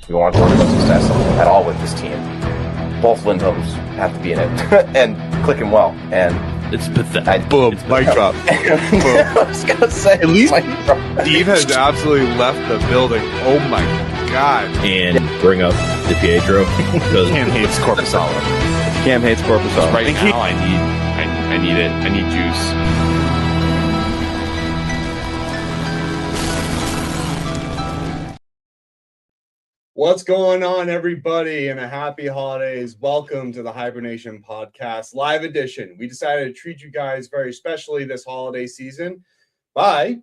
we want to talk about success at all with this team, both Lindholms have to be in it and clicking well. And it's pathetic. Boom, mic drop. I was gonna say, at least Steve has absolutely left the building. Oh my god! And bring up DiPietro because Cam hates Corpusalo. Cam hates Corpusalo. Right now, I need it. I need juice. What's going on, everybody, and a happy holidays. Welcome to the HiBruiNation podcast, live edition. We decided to treat you guys very specially this holiday season by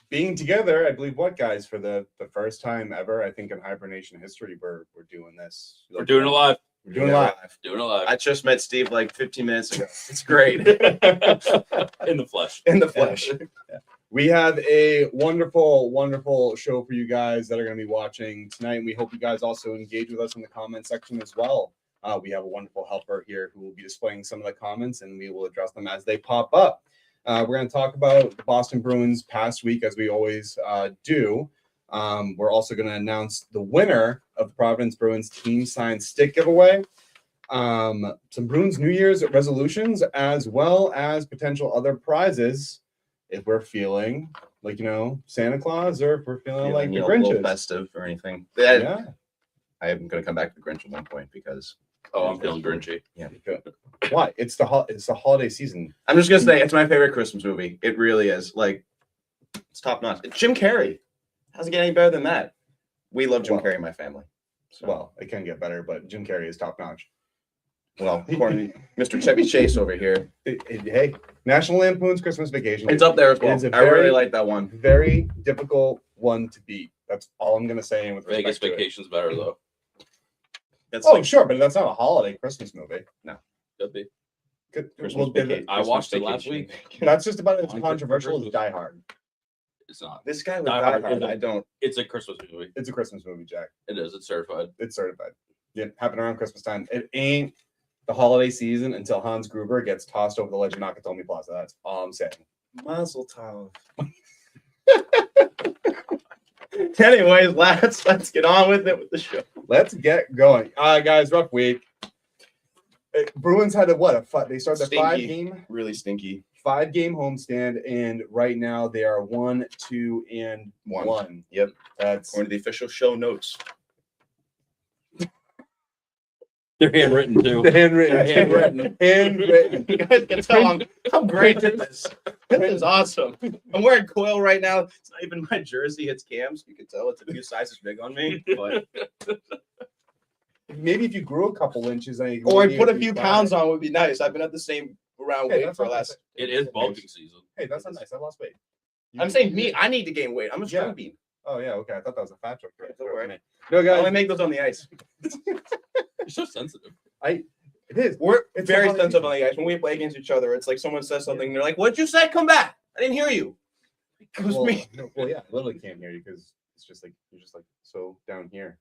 being together. I believe, what, guys, for the first time ever, I think, in HiBruiNation history, we're doing this. We're doing it live. We're doing it live. Doing it live. I just met Steve like 15 minutes ago. It's great. In the flesh. In the flesh. Yeah. We have a wonderful, wonderful show for you guys that are going to be watching tonight. And we hope you guys also engage with us in the comment section as well. We have a wonderful helper here who will be displaying some of the comments, and we will address them as they pop up. We're going to talk about the Boston Bruins past week, as we always do. We're also going to announce the winner of the Providence Bruins team signed stick giveaway. Some Bruins New Year's resolutions, as well as potential other prizes. If we're feeling like, Santa Claus, or if we're feeling like the Grinch, a little festive or anything. Yeah. I am going to come back to the Grinch at one point because I'm feeling Grinchy. Yeah. Why? It's the holiday season. I'm just going to say it's my favorite Christmas movie. It really is. Like, it's top notch. Jim Carrey. How's it get any better than that? We love Jim Carrey in my family. So. Well, it can get better, but Jim Carrey is top notch. Well, according to Mr. Chevy Chase over here. Hey, National Lampoon's Christmas Vacation. It's up there as well. I really like that one. Very difficult one to beat. That's all I'm going to say. With Vegas Vacation's better, though. Sure, but that's not a holiday Christmas movie. No. Could be. I watched it last week. That's just about as controversial as Die Hard. It's not. This guy with Die Hard, I don't. It's a Christmas movie. It's a Christmas movie, Jack. It is. It's certified. It's certified. Yeah, happened around Christmas time. It ain't the holiday season until Hans Gruber gets tossed over the ledge of Nakatomi Plaza. That's all I'm saying. Mazel tov. Anyways, let's get on with it with the show. Let's get going. Guys, rough week. Bruins had they started the 5-game, really stinky 5-game homestand, and right now they are 1, 2, and 1. Yep, that's according to the official show notes. They're handwritten too. Handwritten. You guys can tell how great this is. This is awesome. I'm wearing coil right now. It's not even my jersey. It's Cam's. You can tell it's a few sizes big on me. But maybe if you grew a couple inches, or I put a few pounds on would be nice. I've been at the same weight for less. It is bulking season. Hey, that's not nice. I lost weight. I'm saying me. I need to gain weight. I'm a strong bean. Oh yeah, okay. I thought that was a fat joke. Don't worry. No, guys. I only make those on the ice. You're so sensitive. It is. It's very sensitive on the ice. When we play against each other, it's like someone says something, and they're like, "What'd you say? Come back! I didn't hear you." It was me. Well, yeah, literally can't hear you because it's just like you're just like so down here.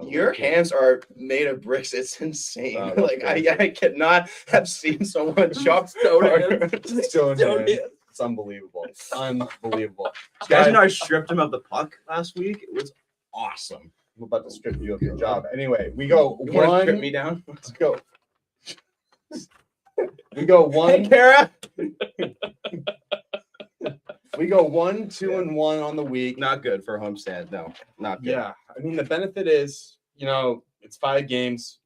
Your hands are made of bricks. It's insane. I cannot have seen someone chop stone hands. It's unbelievable. It's unbelievable. Guys, I stripped him of the puck last week. It was awesome. I'm about to strip you of your job. Anyway, we go you one. Strip me down. Let's go. We go 1. Hey, Kara. We go 1, 2, and 1 on the week. Not good for homestand. No, not good. Yeah, I mean the benefit is, it's 5 games.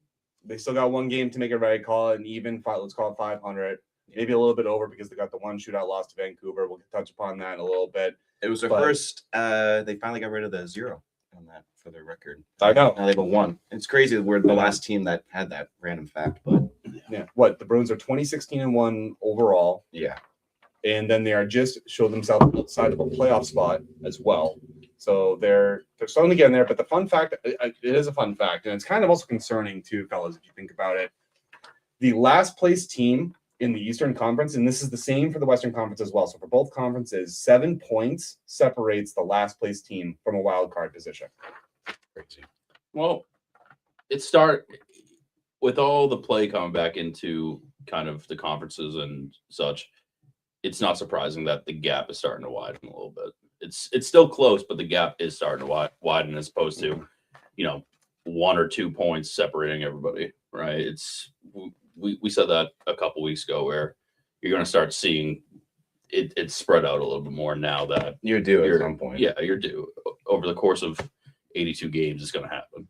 They still got 1 game to make it right. Call it an even. Let's call it 500. Maybe a little bit over because they got the 1 shootout loss to Vancouver. We'll touch upon that in a little bit. It was their first. They finally got rid of the 0 on that for their record. I know. Now they have a 1. It's crazy. We're the last team that had that random fact, but yeah. What, the Bruins are 20-16-1 overall. Yeah. And then they are just showed themselves outside of a playoff spot as well. So they're starting to get in there. But the fun fact, it is a fun fact, and it's kind of also concerning too, fellas, if you think about it. The last place team in the Eastern Conference, and this is the same for the Western Conference as well. So for both conferences, 7 points separates the last place team from a wild card position. Crazy. Well, it start with all the play coming back into kind of the conferences and such. It's not surprising that the gap is starting to widen a little bit. It's still close, but the gap is starting to widen as opposed to, 1 or 2 points separating everybody, right? It's we said that a couple weeks ago where you're going to start seeing it spread out a little bit more now that You're due at some point. Yeah, you're due. Over the course of 82 games, it's going to happen.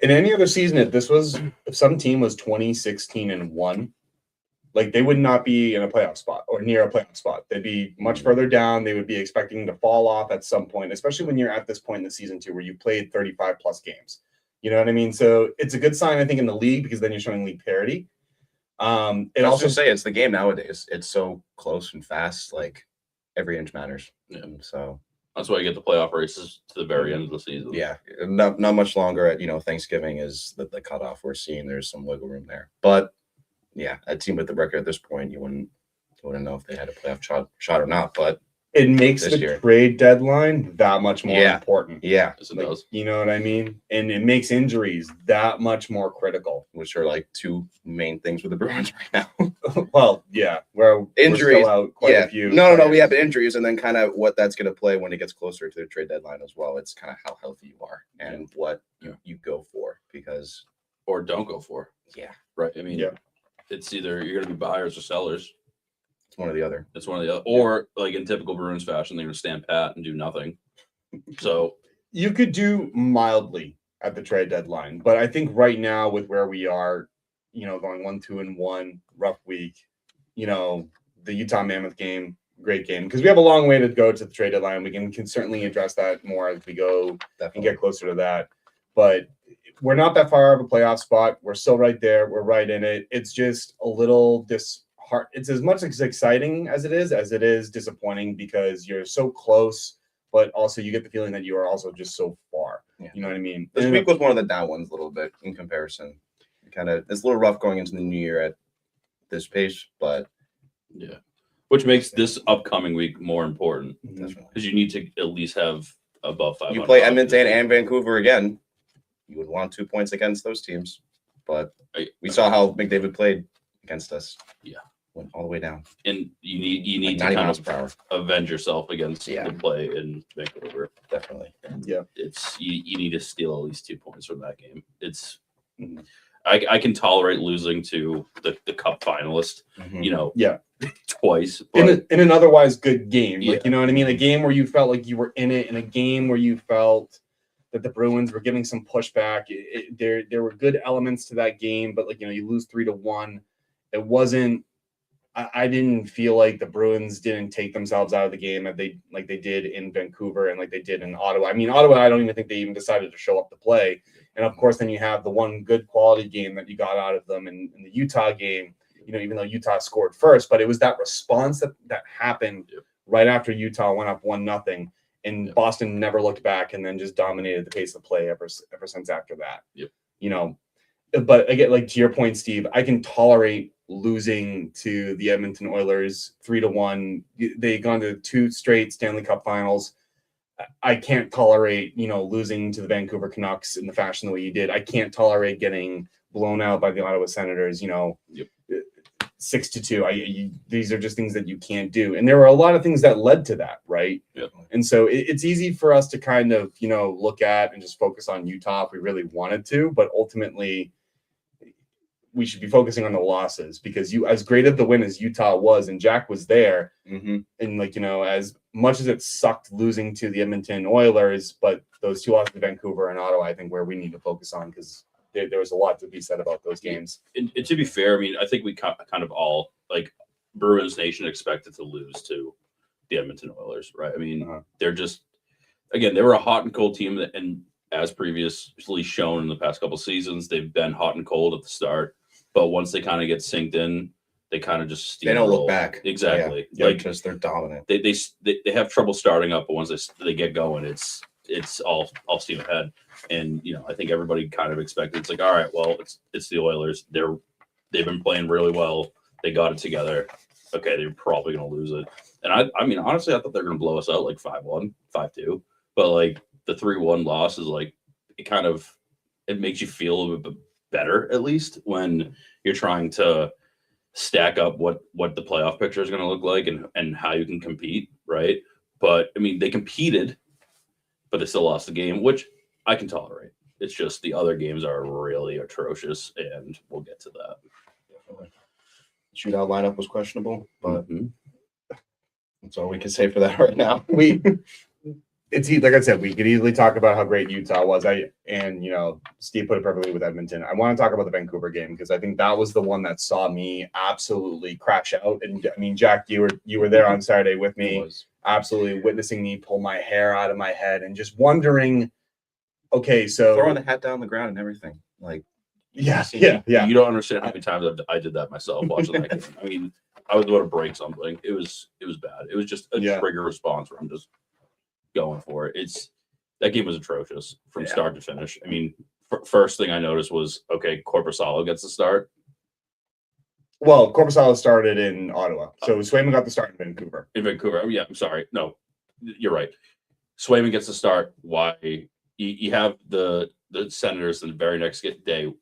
In any other season, if some team was 20-16-1, like they would not be in a playoff spot or near a playoff spot. They'd be much further down. They would be expecting to fall off at some point, especially when you're at this point in the season too, where you played 35 plus games. You know what I mean? So it's a good sign, I think, in the league because then you're showing league parity. It also say it's the game nowadays. It's so close and fast. Like every inch matters. Yeah. So that's why you get the playoff races to the very end of the season. yeah, not much longer. At Thanksgiving is the cutoff. We're seeing there's some wiggle room there, but yeah, a team with the record at this point, you wouldn't know if they had a playoff shot or not. But it makes the trade deadline that much more important. Yeah, yes, it does. You know what I mean? And it makes injuries that much more critical, which are like two main things with the Bruins right now. Well, yeah, where injuries, we're still out quite a few. No, we have injuries, and then kind of what that's going to play when it gets closer to the trade deadline as well. It's kind of how healthy you are and what you go for or don't go for. Yeah, right. I mean, it's either you're going to be buyers or sellers. It's one or the other. It's one or the other. Or like in typical Bruins fashion, they're going to stand pat and do nothing. So you could do mildly at the trade deadline, but I think right now with where we are, going 1-2-1, rough week, the Utah Mammoth game, great game, because we have a long way to go to the trade deadline. We can certainly address that more as we go and get closer to that. But we're not that far out of a playoff spot. We're still right there. We're right in it. It's just a little it's as much as exciting as it is disappointing because you're so close, but also you get the feeling that you are also just so far. Yeah. You know what I mean? This week was one of the down ones a little bit in comparison. It's a little rough going into the new year at this pace, but yeah, which makes this upcoming week more important because you need to at least have above 500. You play Edmonton and Vancouver again. You would want 2 points against those teams, but we saw how McDavid played against us. Yeah, went all the way down, and you need to kind of avenge yourself against the play in Vancouver. Definitely, it's you need to steal at least 2 points from that game. It's I can tolerate losing to the Cup finalist, twice in an otherwise good game. Like, you know what I mean? A game where you felt like you were in it, in a game where you felt that the Bruins were giving some pushback. There were good elements to that game, but you lose 3-1. It wasn't. I didn't feel like the Bruins didn't take themselves out of the game like they did in Vancouver and like they did in Ottawa. I mean, Ottawa, I don't even think they even decided to show up to play. And of course, then you have the one good quality game that you got out of them in the Utah game. Even though Utah scored first, but it was that response that happened right after Utah went up 1-0. And Boston never looked back and then just dominated the pace of play ever since after that. But again, like to your point, Steve, I can tolerate losing to the Edmonton Oilers 3-1. They gone to 2 straight Stanley Cup finals. I can't tolerate, losing to the Vancouver Canucks in the fashion the way you did. I can't tolerate getting blown out by the Ottawa Senators, 6-2. These are just things that you can't do. And there were a lot of things that led to that, right? Yep. And so it's easy for us to kind of, look at and just focus on Utah if we really wanted to, but ultimately we should be focusing on the losses because as great of the win as Utah was, and Jack was there, and as much as it sucked losing to the Edmonton Oilers, but those 2 losses to Vancouver and Ottawa, I think where we need to focus on because there was a lot to be said about those games. And to be fair, I mean, I think we kind of all, like Bruins Nation, expected to lose to the Edmonton Oilers, right? I mean, they're just, again, they were a hot and cold team, and as previously shown in the past couple seasons, they've been hot and cold at the start. But once they kind of get synced in, they kind of just they don't look back. Exactly, because they're dominant. They have trouble starting up, but once they get going, it's all steam ahead. And I think everybody kind of expected it's like, all right, well, it's the Oilers. They've been playing really well. They got it together. Okay, they're probably going to lose it. And I mean, honestly, I thought they're going to blow us out like 5-1, 5-2. But like the 3-1 loss is like it makes you feel a little bit better, at least when you're trying to stack up what the playoff picture is going to look like and how you can compete, right? But I mean, they competed, but they still lost the game, which I can tolerate. It's just the other games are really atrocious, and we'll get to that. Shootout lineup was questionable, but Mhm. that's all we can say for that right now. It's like I said, we could easily talk about how great Utah was. Steve put it perfectly with Edmonton. I want to talk about the Vancouver game because I think that was the one that saw me absolutely crash out. And I mean, Jack, you were there on Saturday with me, absolutely witnessing me pull my hair out of my head and just wondering, okay, so throwing the hat down on the ground and everything. Like, yeah. You don't understand how many times I did that myself watching that game. I mean, I was about to break something. It was bad. It was just a trigger response where I'm just going for it. That game was atrocious from start to finish. I mean, first thing I noticed was, okay, Korpisalo gets the start. Well, Korpisalo started in Ottawa, so Swayman got the start in Vancouver. Yeah, I'm sorry. No, you're right. Swayman gets the start. Why? You have the Senators the very next day.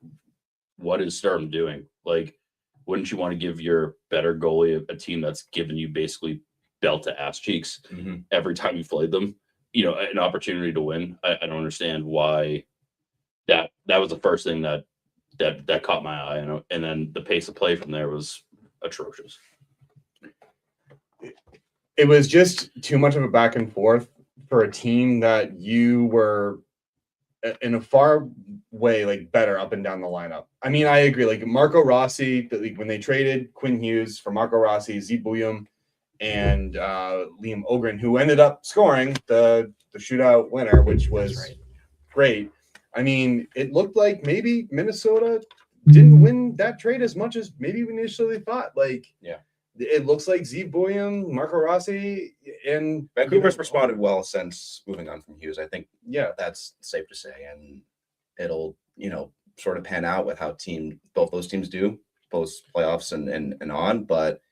What is Sturm doing? Like, wouldn't you want to give your better goalie a team that's given you basically belt to ass cheeks every time you played them? An opportunity to win. I don't understand why that was the first thing that caught my eye, and then the pace of play from there was atrocious. It was just too much of a back and forth for a team that you were in a far way like better up and down the lineup. I mean, I agree. Like Marco Rossi, when they traded Quinn Hughes for Marco Rossi, HiBruiNation, and Liam Ogren, who ended up scoring the shootout winner, which was great. I mean, it looked like maybe Minnesota didn't win that trade as much as maybe we initially thought. Like, it looks like HiBruiNation, Marco Rossi, and Vancouver's responded well since moving on from Hughes. I think, that's safe to say, and it'll sort of pan out with how both those teams do post playoffs and on. But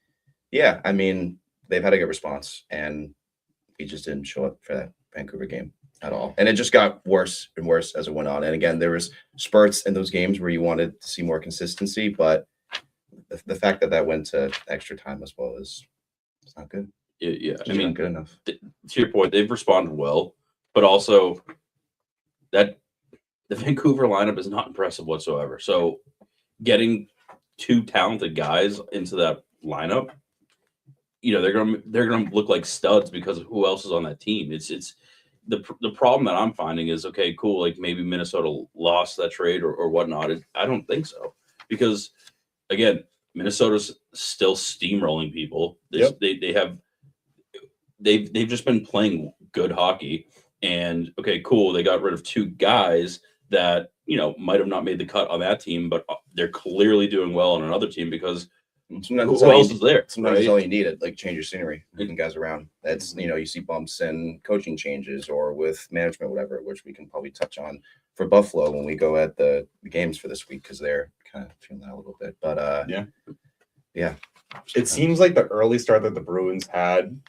yeah, I mean, they've had a good response, and we just didn't show up for that Vancouver game at all. And it just got worse and worse as it went on. And again, there was spurts in those games where you wanted to see more consistency, but the fact that went to extra time as well it's not good. Yeah, I mean, not good enough. To your point, they've responded well, but also that the Vancouver lineup is not impressive whatsoever. So getting two talented guys into that lineup, they're gonna look like studs because of who else is on that team. It's the problem that I'm finding is, okay, cool, like maybe Minnesota lost that trade or whatnot. I don't think so, because again, Minnesota's still steamrolling people. They've just been playing good hockey, and okay, cool, they got rid of two guys that might have not made the cut on that team, but they're clearly doing well on another team because sometimes who else is there? Sometimes that's all you need, like change your scenery, moving guys around. That's you see bumps and coaching changes or with management, whatever, which we can probably touch on for Buffalo when we go at the games for this week because they're kind of feeling that a little bit. But yeah. It seems like the early start that the Bruins had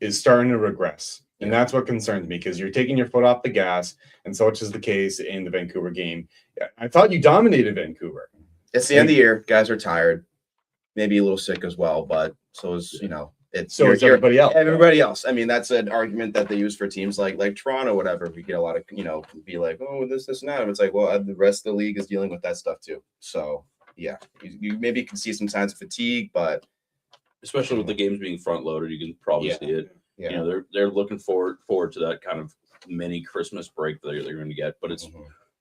is starting to regress. And that's what concerns me, because you're taking your foot off the gas, and so much is the case in the Vancouver game. I thought you dominated Vancouver. It's the end of the year. Guys are tired, maybe a little sick as well, but so is, it's everybody else. Everybody else. I mean, that's an argument that they use for teams like Toronto, whatever. We get a lot of, be like, oh, this, and that. And it's like, well, the rest of the league is dealing with that stuff too. So, yeah, you maybe can see some signs of fatigue, but especially with the games being front loaded, you can probably see it. Yeah. They're looking forward to that kind of mini Christmas break that they're going to get, but it's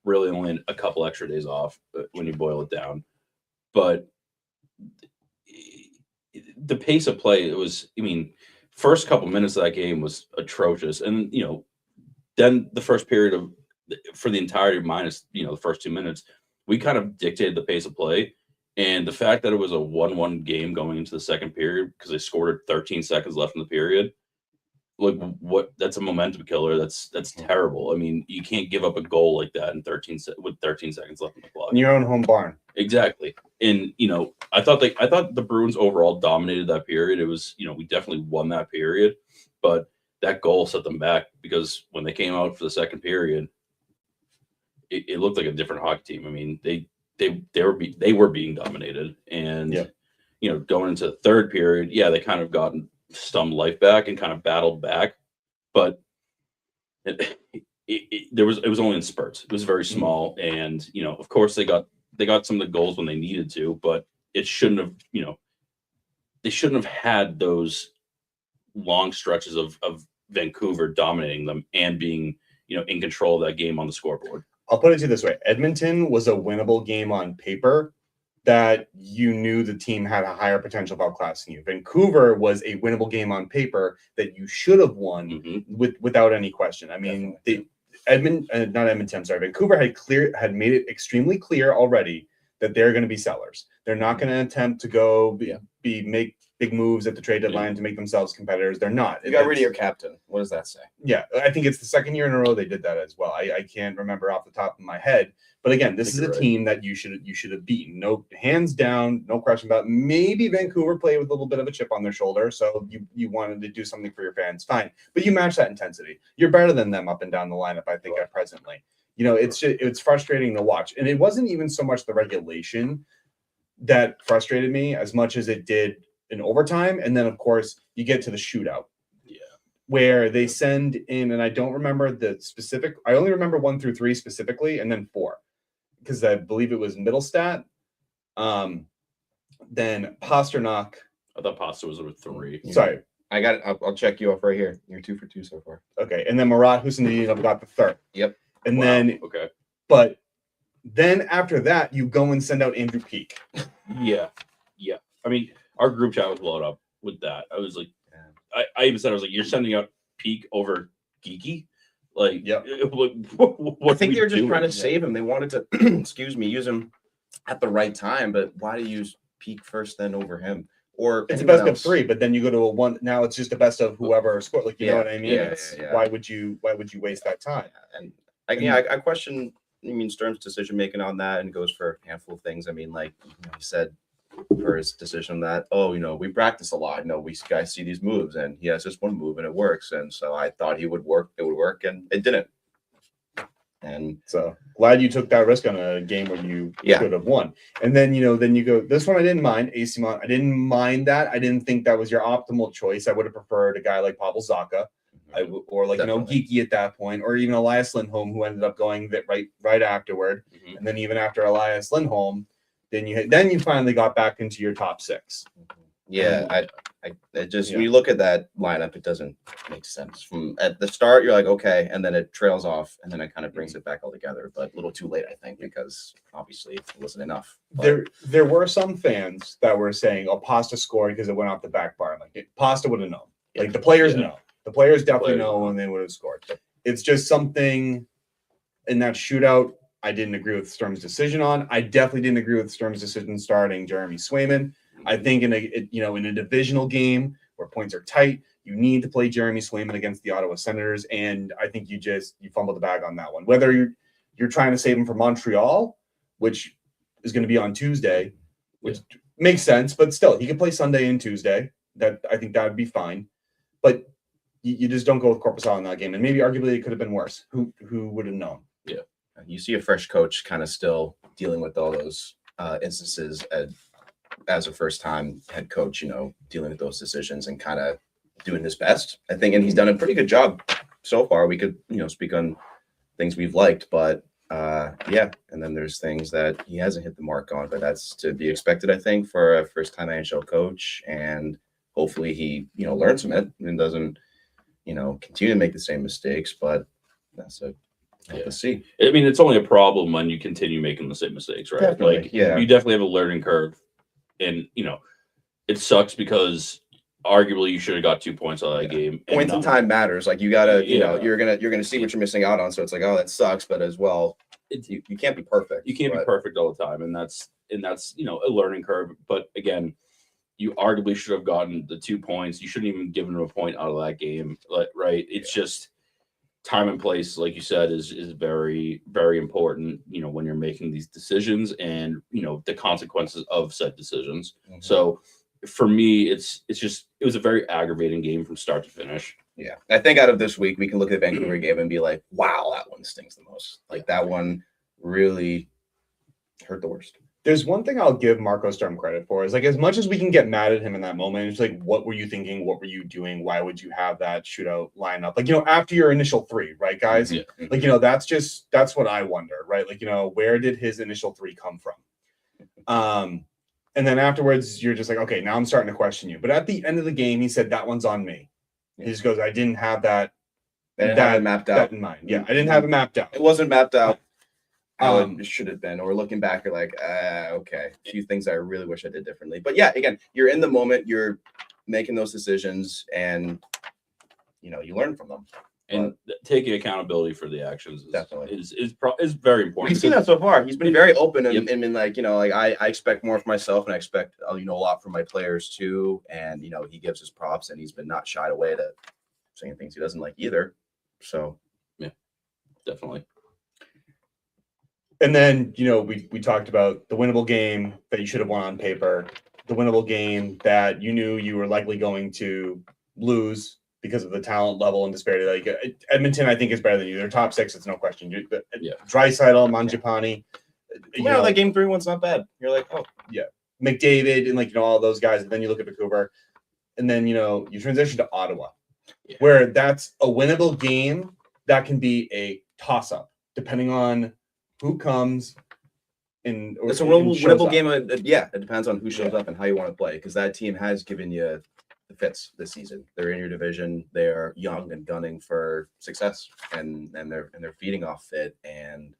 really only a couple extra days off when you boil it down. But the pace of play, first couple minutes of that game was atrocious, and then the first period for the entirety minus the first 2 minutes, we kind of dictated the pace of play. And the fact that it was a 1-1 game going into the second period because they scored 13 seconds left in the period, like that's a momentum killer. That's terrible. I mean, you can't give up a goal like that in 13 seconds left in the clock. In your own home barn. Exactly. And I thought the Bruins overall dominated that period. It was, we definitely won that period, but that goal set them back because when they came out for the second period, it looked like a different hockey team. I mean, they were being dominated, and going into the third period, they kind of gotten some life back and kind of battled back, but it was only in spurts. It was very small, and of course they got some of the goals when they needed to, but it shouldn't have. They shouldn't have had those long stretches of Vancouver dominating them and being in control of that game on the scoreboard. I'll put it to you this way: Edmonton was a winnable game on paper that you knew the team had a higher potential of outclassing you. Vancouver was a winnable game on paper that you should have won without any question. I mean, Vancouver had made it extremely clear already that they're going to be sellers. They're not going to attempt to go make big moves at the trade deadline to make themselves competitors. They're not. You got rid of your captain. What does that say? Yeah, I think it's the second year in a row they did that as well. I can't remember off the top of my head. But again, this is a team that you should have beaten. No, hands down, no question about it. Maybe Vancouver played with a little bit of a chip on their shoulder, so you wanted to do something for your fans. Fine. But you match that intensity. You're better than them up and down the lineup, I think, at presently. It's frustrating to watch. And it wasn't even so much the regulation that frustrated me as much as it did in overtime. And then, of course, you get to the shootout. Yeah. Where they send in, and I don't remember the specific, I only remember 1 through 3 specifically, and then 4. Because I believe it was Middlestat. Then Pasternak. I thought Pasta was with 3. Sorry. I got it. I'll check you off right here. You're 2 for 2 so far. Okay. And then Marat Hussein got the 3rd. Yep. And then, okay. But then after that, you go and send out Andrew Peake. Yeah. I mean, our group chat was blown up with that. I was like, I even said, I was like, you're sending out Peake over Geeky? Like, yeah. I think they were just trying to save him. They wanted to, use him at the right time. But why do you use Peake first, then over him? Or it's the best of 3, but then you go to a 1. Now it's just the best of whoever scored. Like, you know what I mean? Yeah. Why would you waste that time? And I question. I mean, Sturm's decision making on that, and goes for a handful of things. I mean, like he said for his decision that, we practice a lot. We guys see these moves, and he has this one move, and it works. And so I thought it would work, and it didn't. And so glad you took that risk on a game where you could have won. And then, then you go, this one I didn't mind, AC Mon. I didn't mind that. I didn't think that was your optimal choice. I would have preferred a guy like Pavel Zacha. Or like, Geeky at that point, or even Elias Lindholm, who ended up going right afterward. And then even after Elias Lindholm, then you finally got back into your top 6. Yeah, I just when you look at that lineup, it doesn't make sense. From at the start, you're like, okay, and then it trails off, and then it kind of brings it back all together. But a little too late, I think, because obviously it wasn't enough. But there were some fans that were saying, "Oh, Pasta scored because it went off the back bar." Like Pasta would have known. Like the players know. The players definitely know when they would have scored. It's just something in that shootout I didn't agree with Sturm's decision on. I definitely didn't agree with Sturm's decision starting Jeremy Swayman. I think in a divisional game where points are tight, you need to play Jeremy Swayman against the Ottawa Senators, and I think you fumbled the bag on that one. Whether you're trying to save him for Montreal, which is going to be on Tuesday, which makes sense, but still he could play Sunday and Tuesday. That I think that would be fine, but you just don't go with Korpisalo in that game, and maybe arguably it could have been worse. Who would have known? Yeah, you see a fresh coach kind of still dealing with all those instances as a first-time head coach, dealing with those decisions and kind of doing his best, I think, and he's done a pretty good job so far. We could, speak on things we've liked, but and then there's things that he hasn't hit the mark on, but that's to be expected, I think, for a first-time NHL coach, and hopefully he, learns from it and doesn't, continue to make the same mistakes, but that's let's see. I mean, it's only a problem when you continue making the same mistakes, right? Definitely, like, you definitely have a learning curve, and it sucks because arguably you should have got 2 points out of that game. Points in time matters. Like you gotta, you're gonna see what you're missing out on. So it's like, oh, that sucks, but as well, you can't be perfect. You can't be perfect all the time, and that's a learning curve. But again, you arguably should have gotten the 2 points. You shouldn't even given him a point out of that game, right? It's just time and place, like you said, is very, very important, when you're making these decisions and, the consequences of said decisions. Mm-hmm. So for me, it was a very aggravating game from start to finish. Yeah. I think out of this week, we can look at the Vancouver game and be like, wow, that one stings the most. Like that one really hurt the worst. There's one thing I'll give Marco Sturm credit for is like as much as we can get mad at him in that moment, it's like, what were you thinking? What were you doing? Why would you have that shootout lineup? Like, after your initial 3, right, guys? Yeah. Like, that's what I wonder, right? Like, where did his initial 3 come from? And then afterwards, you're just like, okay, now I'm starting to question you. But at the end of the game, he said, that one's on me. He just goes, I didn't have that. That mapped out in mind. Yeah, I didn't have it mapped out. It wasn't mapped out how it should have been. Or looking back, you're like, okay, a few things I really wish I did differently. But yeah, again, you're in the moment, you're making those decisions, and you learn from them. And taking accountability for the actions Definitely is very important. We've seen that so far. He's been very open and been like, I expect more for myself, and I expect a lot from my players too. And he gives his props, and he's been not shied away to saying things he doesn't like either. So yeah, definitely. And then we talked about the winnable game that you should have won on paper, the winnable game that you knew you were likely going to lose because of the talent level and disparity. Like Edmonton, I think is better than you. They're top 6, it's no question. Draisaitl, Mangiapane. That game 3 one's not bad. You're like, oh yeah, McDavid and all those guys. And then you look at Vancouver, and then you transition to Ottawa, where that's a winnable game that can be a toss-up depending on who comes in. It's a winnable game. It depends on who shows up and how you want to play, because that team has given you the fits this season. They're in your division. They are young and gunning for success, and they're feeding off fit, and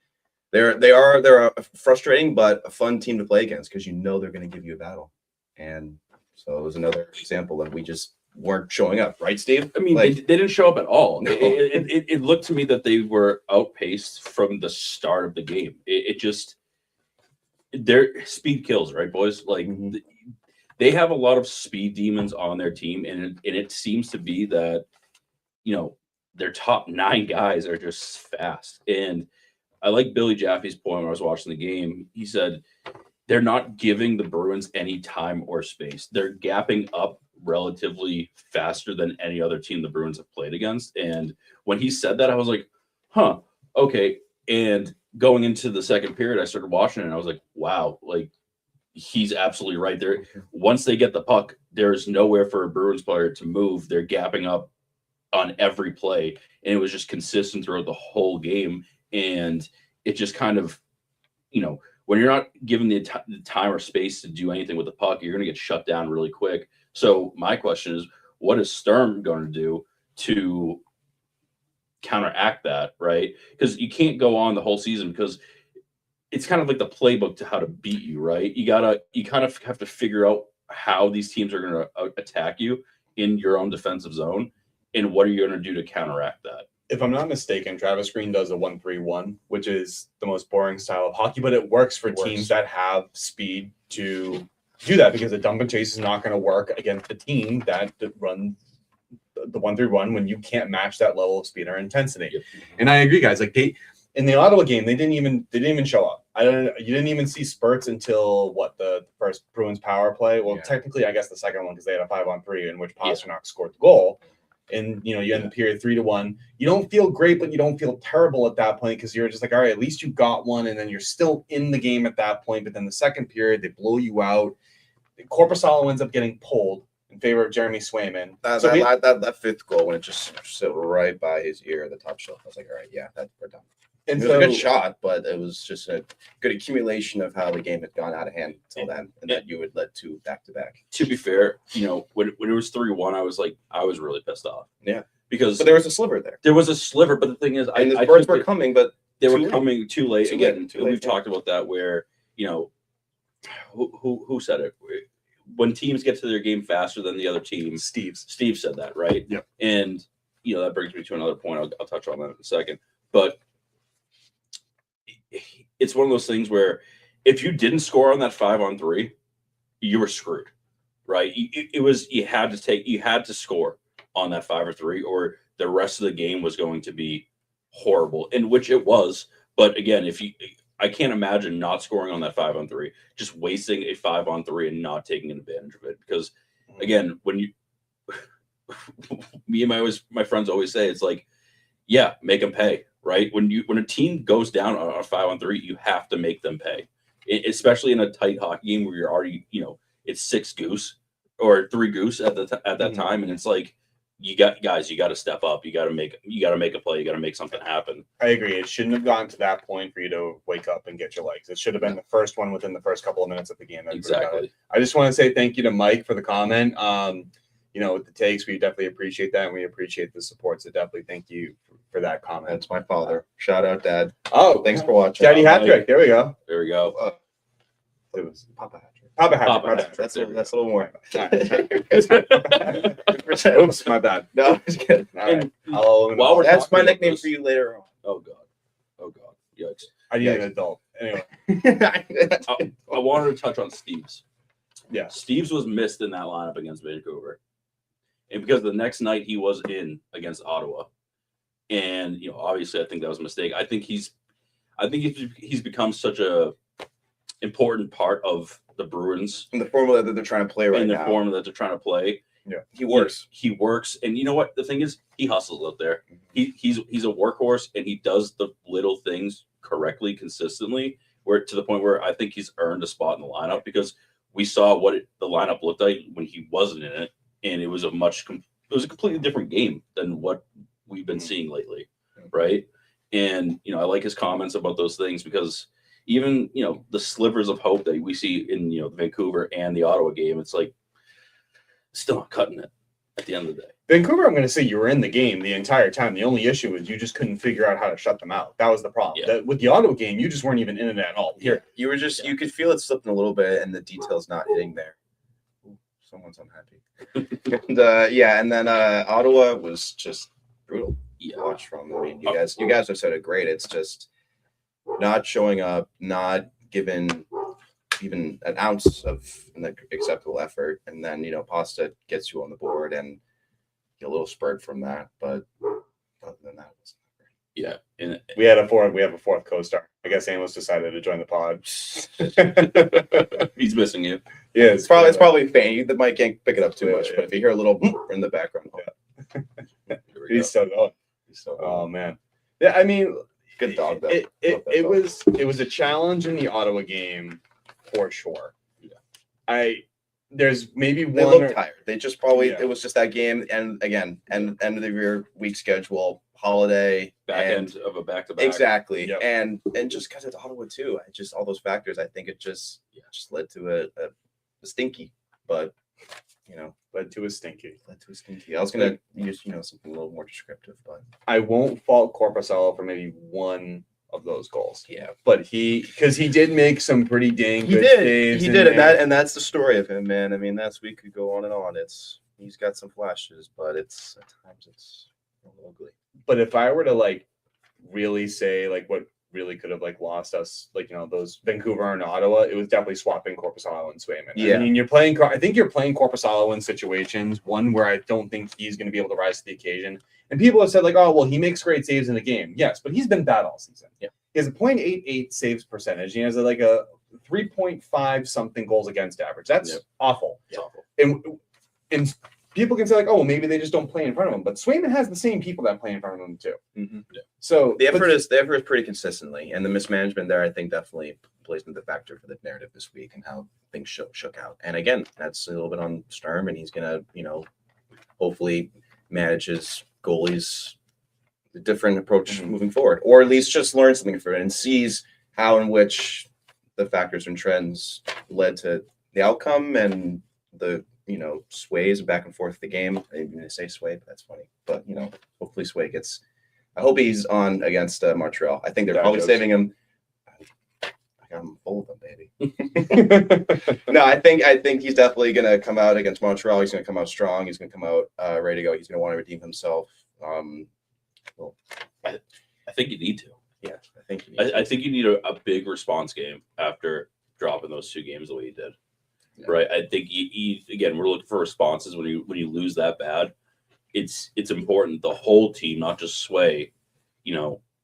they're a frustrating but a fun team to play against because they're going to give you a battle. And so it was another example of we just weren't showing up, right, Steve? I mean, they didn't show up at all. No. It looked to me that they were outpaced from the start of the game. Their speed kills, right, boys? Like they have a lot of speed demons on their team, and it seems to be that their top 9 guys are just fast. And I like Billy Jaffe's point when I was watching the game. He said they're not giving the Bruins any time or space. They're gapping up relatively faster than any other team the Bruins have played against. And when he said that, I was like, huh, okay. And going into the second period, I started watching it, and I was like, wow, like he's absolutely right there. Once they get the puck, there's nowhere for a Bruins player to move. They're gapping up on every play, and it was just consistent throughout the whole game. And it just kind of, when you're not given the time or space to do anything with the puck, you're going to get shut down really quick. So my question is, what is Sturm going to do to counteract that, right? Because you can't go on the whole season, because it's kind of like the playbook to how to beat you, right? You kind of have to figure out how these teams are going to attack you in your own defensive zone, and what are you going to do to counteract that? If I'm not mistaken, Travis Green does a 1-3-1, which is the most boring style of hockey, but it works for teams that have speed to do that, because a dump and chase is not going to work against a team that runs the 1-3-1 when you can't match that level of speed or intensity. Yep. And I agree, guys. Like in the Ottawa game, they didn't even show up. You didn't even see spurts until the first Bruins power play. Well, technically, I guess the second one, because they had a 5-on-3 in which Pasternak scored the goal. And you end the period 3-1. You don't feel great, but you don't feel terrible at that point, because you're just like, all right, at least you got one, and then you're still in the game at that point. But then the second period, they blow you out. Korpisalo ends up getting pulled in favor of Jeremy Swayman. That fifth goal, when it just sit right by his ear, the top shelf, I was like, all right, yeah, we're done. And it was a good shot, but it was just a good accumulation of how the game had gone out of hand until then, and that you had led to back-to-back. To be fair, when it was 3-1, I was really pissed off. Yeah, because there was a sliver there. There was a sliver, but the thing is, the birds were coming, but they were coming too late. Again, too late. We've talked about that, where who said it? When teams get to their game faster than the other team, Steve said that, right? Yep. And that brings me to another point. I'll touch on that in a second, but it's one of those things where if you didn't score on that 5-on-3, you were screwed, right? It was you had to score on that 5-or-3, or the rest of the game was going to be horrible, in which it was. But again, I can't imagine not scoring on that 5-on-3, just wasting a 5-on-3 and not taking advantage of it. Because again, when me and my friends always say, it's like, make them pay, right? When a team goes down on a 5-on-3, you have to make them pay. especially in a tight hockey game where you're already, it's 6 goose or 3 goose at that time, and it's like you got to step up. You got to make a play. You got to make something happen. I agree. It shouldn't have gotten to that point for you to wake up and get your legs. It should have been the first one within the first couple of minutes of the game. Exactly. I just want to say thank you to Mike for the comment. With the takes, we definitely appreciate that, and we appreciate the support. So definitely thank you for that comment. That's my father. Shout out, Dad. Oh, Thanks for watching. Daddy hat trick. There we go. There we go. It was Papa hat trick. Papa hat Papa trick. hat trick. That's a little more. Oops, my bad. No, I'm just kidding. All right. While we're That's my talking about nickname this- for you later on. Oh God. Yikes. I need an adult. Anyway, I wanted to touch on Steve's. yeah. Steve's was missed in that lineup against Vancouver, and because the next night he was in against Ottawa, and obviously I think that was a mistake. I think he's become such a important part of the Bruins In the formula that they're trying to play right in the now. form that they're trying to play. Yeah. He works. He works, and you know what? The thing is, he hustles out there. He's a workhorse, and he does the little things correctly, consistently. Where to the point where I think he's earned a spot in the lineup because we saw what the lineup looked like when he wasn't in it, and it was a completely different game than what we've been seeing lately, right? And I like his comments about those things because even the slivers of hope that we see in the Vancouver and the Ottawa game, it's like still not cutting it at the end of the day. Vancouver, I'm going to say you were in the game the entire time. The only issue is you just couldn't figure out how to shut them out. That was the problem. Yeah. With the Ottawa game, you just weren't even in it at all. Here, You were just you could feel it slipping a little bit, and the details not hitting there. Ooh, someone's unhappy. And and then Ottawa was just brutal to watch from. I mean, you guys have said it great. It's just not showing up, not giving even an ounce of an acceptable effort, and then Pasta gets you on the board and get a little spurred from that, but other than that, it wasn't great. Yeah, and we have a fourth co-star. I guess Amos decided to join the pod. he's missing you. Yeah, It's probably faint. The mic can't pick it up too much, but if you hear a little in the background, Here we go. He's so good. Oh man, yeah. I mean, good dog though. It was a challenge in the Ottawa game for sure. Yeah. There's maybe They one. looked tired. They just it was just that game, and again, end of your week schedule, holiday, Back and end of a back-to-back. exactly, Yep. and just because it's Ottawa too, just all those factors. I think it just led to a stinky, but led to a stinky. I was gonna use something a little more descriptive, but I won't fault Corpusalo for maybe one of those goals. yeah, But because he did make some pretty dang he good did, saves. he in did, there. and that's the story of him, man. I mean, we could go on and on. He's got some flashes, but it's at times it's a little ugly. But if I were to really say what really could have lost us, those Vancouver and Ottawa, it was definitely swapping Corpusalo and Swayman. Yeah. I mean, I think you're playing Corpusalo in situations, one where I don't think he's going to be able to rise to the occasion. And people have said oh, well, he makes great saves in the game. Yes, but he's been bad all season. Yeah. He has a .88 saves percentage. He has a 3.5 something goals against average. That's awful. It's awful. And people can say oh, well, maybe they just don't play in front of him. But Swayman has the same people that play in front of him too. Mm-hmm. Yeah. So The effort is pretty consistently, and the mismanagement there, I think, definitely plays into the factor for the narrative this week and how things shook out. And again, that's a little bit on Sturm, and he's gonna, hopefully manage his goalies a different approach moving forward, or at least just learn something from it and sees how in which the factors and trends led to the outcome and the sways back and forth the game. I didn't even say sway, but that's funny. But hopefully Sway gets. I hope he's on against Montreal. I think they're probably saving him. I got him full of them, baby. No, I think he's definitely gonna come out against Montreal. He's gonna come out strong. He's gonna come out ready to go. He's gonna want to redeem himself. I think you need to. Yeah, I think. I think you need a big response game after dropping those 2 games the way you did. Yeah. Right. I think you again, we're looking for responses when you lose that bad. It's important. The whole team, not just Sway.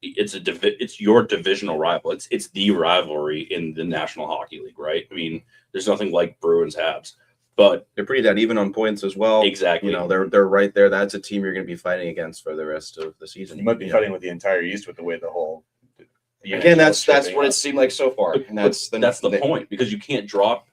It's your divisional rival. It's the rivalry in the National Hockey League, right? I mean, there's nothing like Bruins Habs, but they're pretty dead even on points as well. Exactly. They're right there. That's a team you're going to be fighting against for the rest of the season. You might be fighting with the entire East with the way the whole Again, that's what it seemed like so far, and that's the point, because you can't drop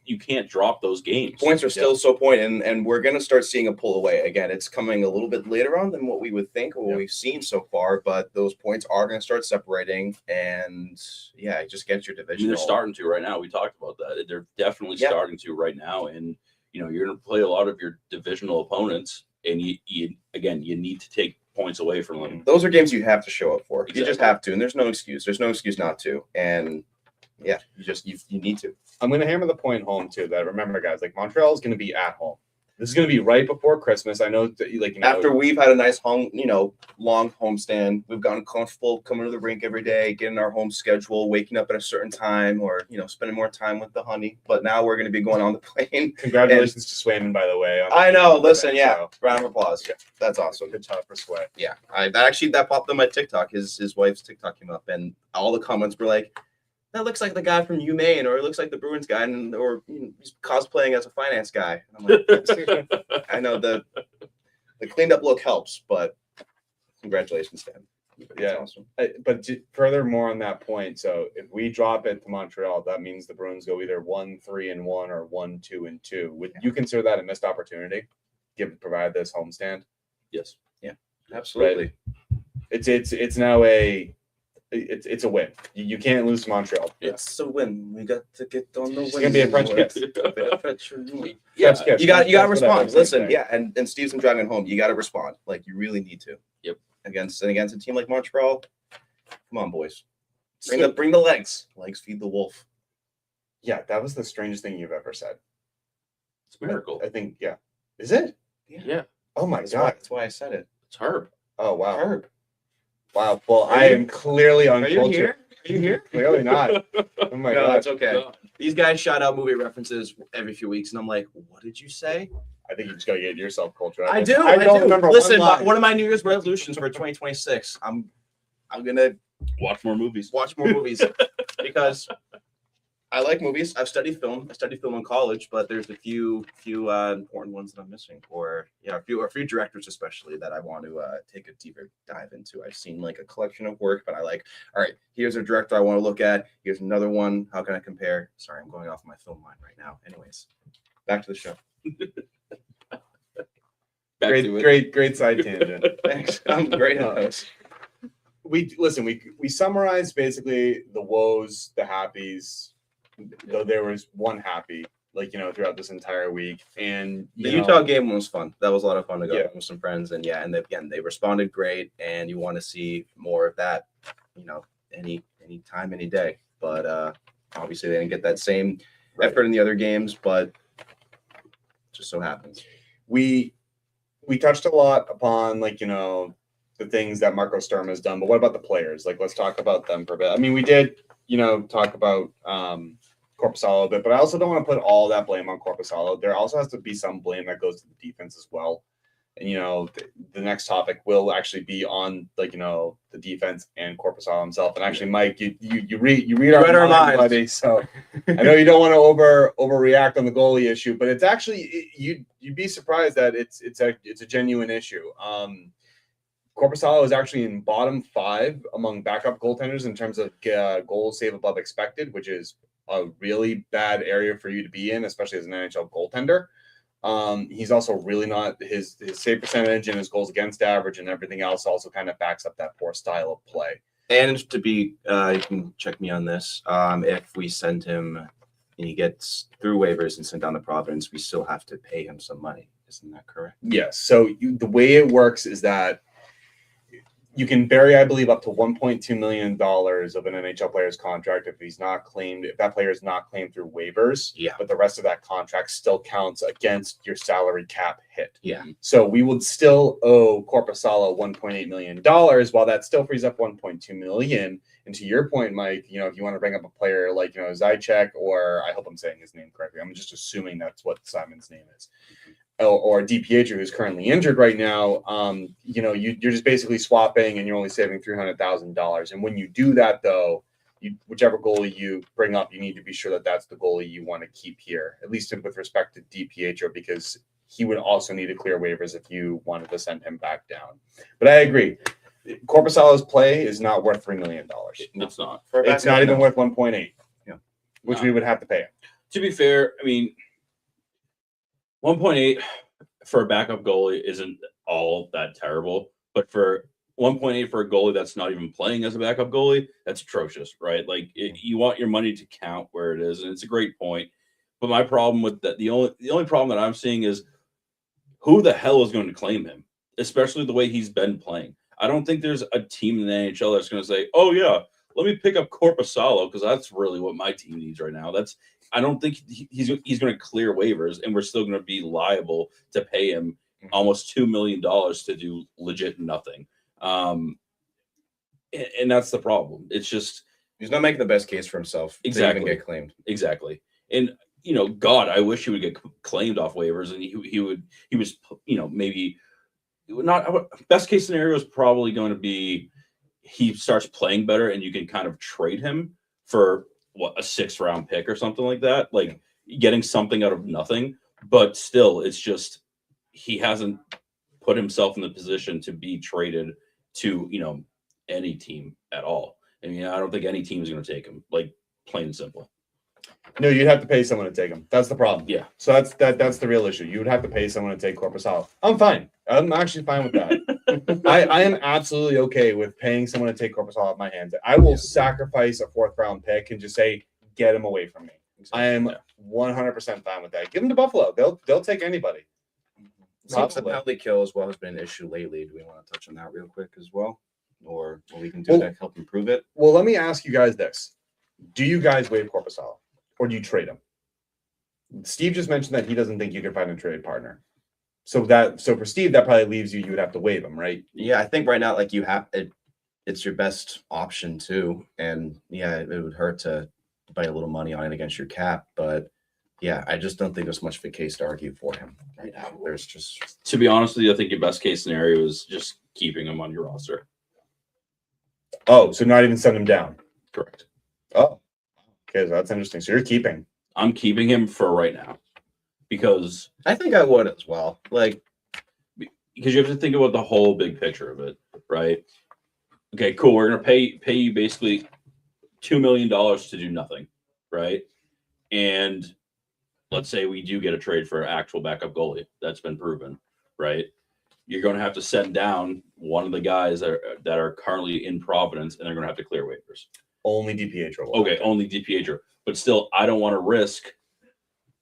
those games. Points are still so point, and we're going to start seeing a pull away. Again, it's coming a little bit later on than what we would think or what we've seen so far, but those points are going to start separating, and it just gets your division. They're starting to right now. We talked about that. They're definitely starting to right now, and you're going to play a lot of your divisional opponents, and you need to take points away from them. Those are games you have to show up for. Exactly. You just have to, and there's no excuse. There's no excuse not to, and you need to. I'm going to hammer the point home too. That remember, guys, like Montreal is going to be at home. This is going to be right before Christmas. I know that, after we've had a nice long homestand, we've gotten comfortable coming to the rink every day, getting our home schedule, waking up at a certain time, or spending more time with the honey. But now we're going to be going on the plane. Congratulations to Swayman, by the way. I know. Listen, round of applause. Yeah, that's awesome. Good job for Sway. Yeah, that popped on my TikTok. His wife's TikTok came up, and all the comments were like, "That looks like the guy from UMaine, or it looks like the Bruins guy, or he's cosplaying as a finance guy." And I'm like, I know the cleaned up look helps, but congratulations, Dan. That's awesome. But furthermore on that point, so if we drop it to Montreal, that means the Bruins go either 1-3-1 or 1-2-2. Would you consider that a missed opportunity, provide this homestand? Yes. Yeah, absolutely. Right. It's now it's a win. You can't lose to Montreal. It's a win. We got to get on the win. It's gonna be a French kiss. You got to respond. Listen, and Steve's been driving home. You got to respond. Like you really need to. Yep. Against a team like Montreal, come on, boys. Bring the legs. Legs feed the wolf. Yeah, that was the strangest thing you've ever said. It's a miracle. I think. Yeah. Is it? Yeah. Oh my God. That's why I said it. It's Herb. Oh wow. Herb. Wow. Well, I am clearly uncultured. Are you here? Clearly not. Oh my God. It's okay. No. These guys shout out movie references every few weeks, and I'm like, what did you say? I think you just gotta get yourself cultured. I do. Remember. Listen, one of my New Year's resolutions for 2026, I'm gonna watch more movies. Because I like movies. I've studied film. I studied film in college, but there's a few important ones that I'm missing, or a few directors especially that I want to take a deeper dive into. I've seen like a collection of work, but I like, all right, here's a director I want to look at. Here's another one. How can I compare? Sorry, I'm going off my film line right now. Anyways, back to the show. Great side tangent. Thanks. I'm great at those. We summarized basically the woes, the happies, though there was one happy, throughout this entire week. And the Utah game was fun. That was a lot of fun to go with some friends, and they responded great, and you want to see more of that, any time, any day. But obviously they didn't get that same effort in the other games, but it just so happens. We touched a lot upon the things that Marco Sturm has done, but what about the players? Let's talk about them for a bit. I mean, we did, talk about Korpisalo a bit, but I also don't want to put all that blame on Korpisalo. There also has to be some blame that goes to the defense as well. And the next topic will actually be on the defense and Korpisalo himself. And actually, Mike, you read our minds, buddy. So I know you don't want to overreact on the goalie issue, but it's actually you'd be surprised that it's a genuine issue. Korpisalo is actually in bottom 5 among backup goaltenders in terms of goals save above expected, which is a really bad area for you to be in, especially as an NHL goaltender. He's also really not his save percentage and his goals against average and everything else also kind of backs up that poor style of play. And to be, you can check me on this. If we send him and he gets through waivers and sent down to Providence, we still have to pay him some money. Isn't that correct? Yes. So the way it works is that you can bury, I believe, up to $1.2 million of an NHL player's contract if that player is not claimed through waivers. Yeah. But the rest of that contract still counts against your salary cap hit. Yeah. So we would still owe Korpisalo $1.8 million, while that still frees up $1.2 million. And to your point, Mike, if you want to bring up a player like Zajac, or I hope I'm saying his name correctly. I'm just assuming that's what Simon's name is. Or DiPietro, who's currently injured right now, you're just basically swapping and you're only saving $300,000. And when you do that, though, whichever goalie you bring up, you need to be sure that that's the goalie you want to keep here, at least with respect to DiPietro, because he would also need to clear waivers if you wanted to send him back down. But I agree. Korpisalo's play is not worth $3 million. It's not. For a It's backup, not even no. worth 1.8. Yeah. Which No. we would have to pay him. To be fair, I mean, 1.8 for a backup goalie isn't all that terrible, but for 1.8 for a goalie that's not even playing as a backup goalie, that's atrocious, right? Like you want your money to count where it is, and it's a great point. But my problem with that, the only problem that I'm seeing is who the hell is going to claim him, especially the way he's been playing. I don't think there's a team in the NHL that's going to say, "Oh yeah, let me pick up Korpisalo because that's really what my team needs right now." I don't think he's going to clear waivers, and we're still going to be liable to pay him almost $2 million to do legit nothing. And that's the problem. It's just He's not making the best case for himself to Exactly. even get claimed. exactly. And God, I wish he would get claimed off waivers, and he was maybe not. Best case scenario is probably going to be he starts playing better, and you can kind of trade him for a 6th round pick or something like that, like getting something out of nothing. But still, it's just he hasn't put himself in the position to be traded to any team at all. I mean, I don't think any team is going to take him, like plain and simple. No, you'd have to pay someone to take him. That's the problem. Yeah. So that's the real issue. You would have to pay someone to take Korpisalo. I'm fine. I'm actually fine with that. I am absolutely okay with paying someone to take Korpisalo off my hands. I will sacrifice a 4th round pick and just say, get him away from me. I am 100% fine with that. Give him to Buffalo. They'll take anybody. Seems that Possibly. penalty kill as well has been an issue lately. Do we want to touch on that real quick as well? Or what we can do to help improve it? Well, let me ask you guys this. Do you guys waive Korpisalo or do you trade him? Steve just mentioned that he doesn't think you can find a trade partner. So for Steve, that probably leaves you would have to waive him, right? Yeah, I think right now, like you have it, it's your best option too. And yeah, it would hurt to buy a little money on it against your cap, but yeah, I just don't think there's much of a case to argue for him right now. There's just To be honest with you, I think your best case scenario is just keeping him on your roster. Oh, so not even send him down. Correct. Oh, okay, so that's interesting. So you're keeping. I'm keeping him for right now because I think I would as well. Like you have to think about the whole big picture of it, right? Okay, cool. We're gonna pay you basically $2 million to do nothing, right? And let's say we do get a trade for an actual backup goalie. That's been proven, right? You're going to have to send down one of the guys that are currently in Providence, and they're going to have to clear waivers. Only DiPietro. Okay, only DiPietro. But still, I don't want to risk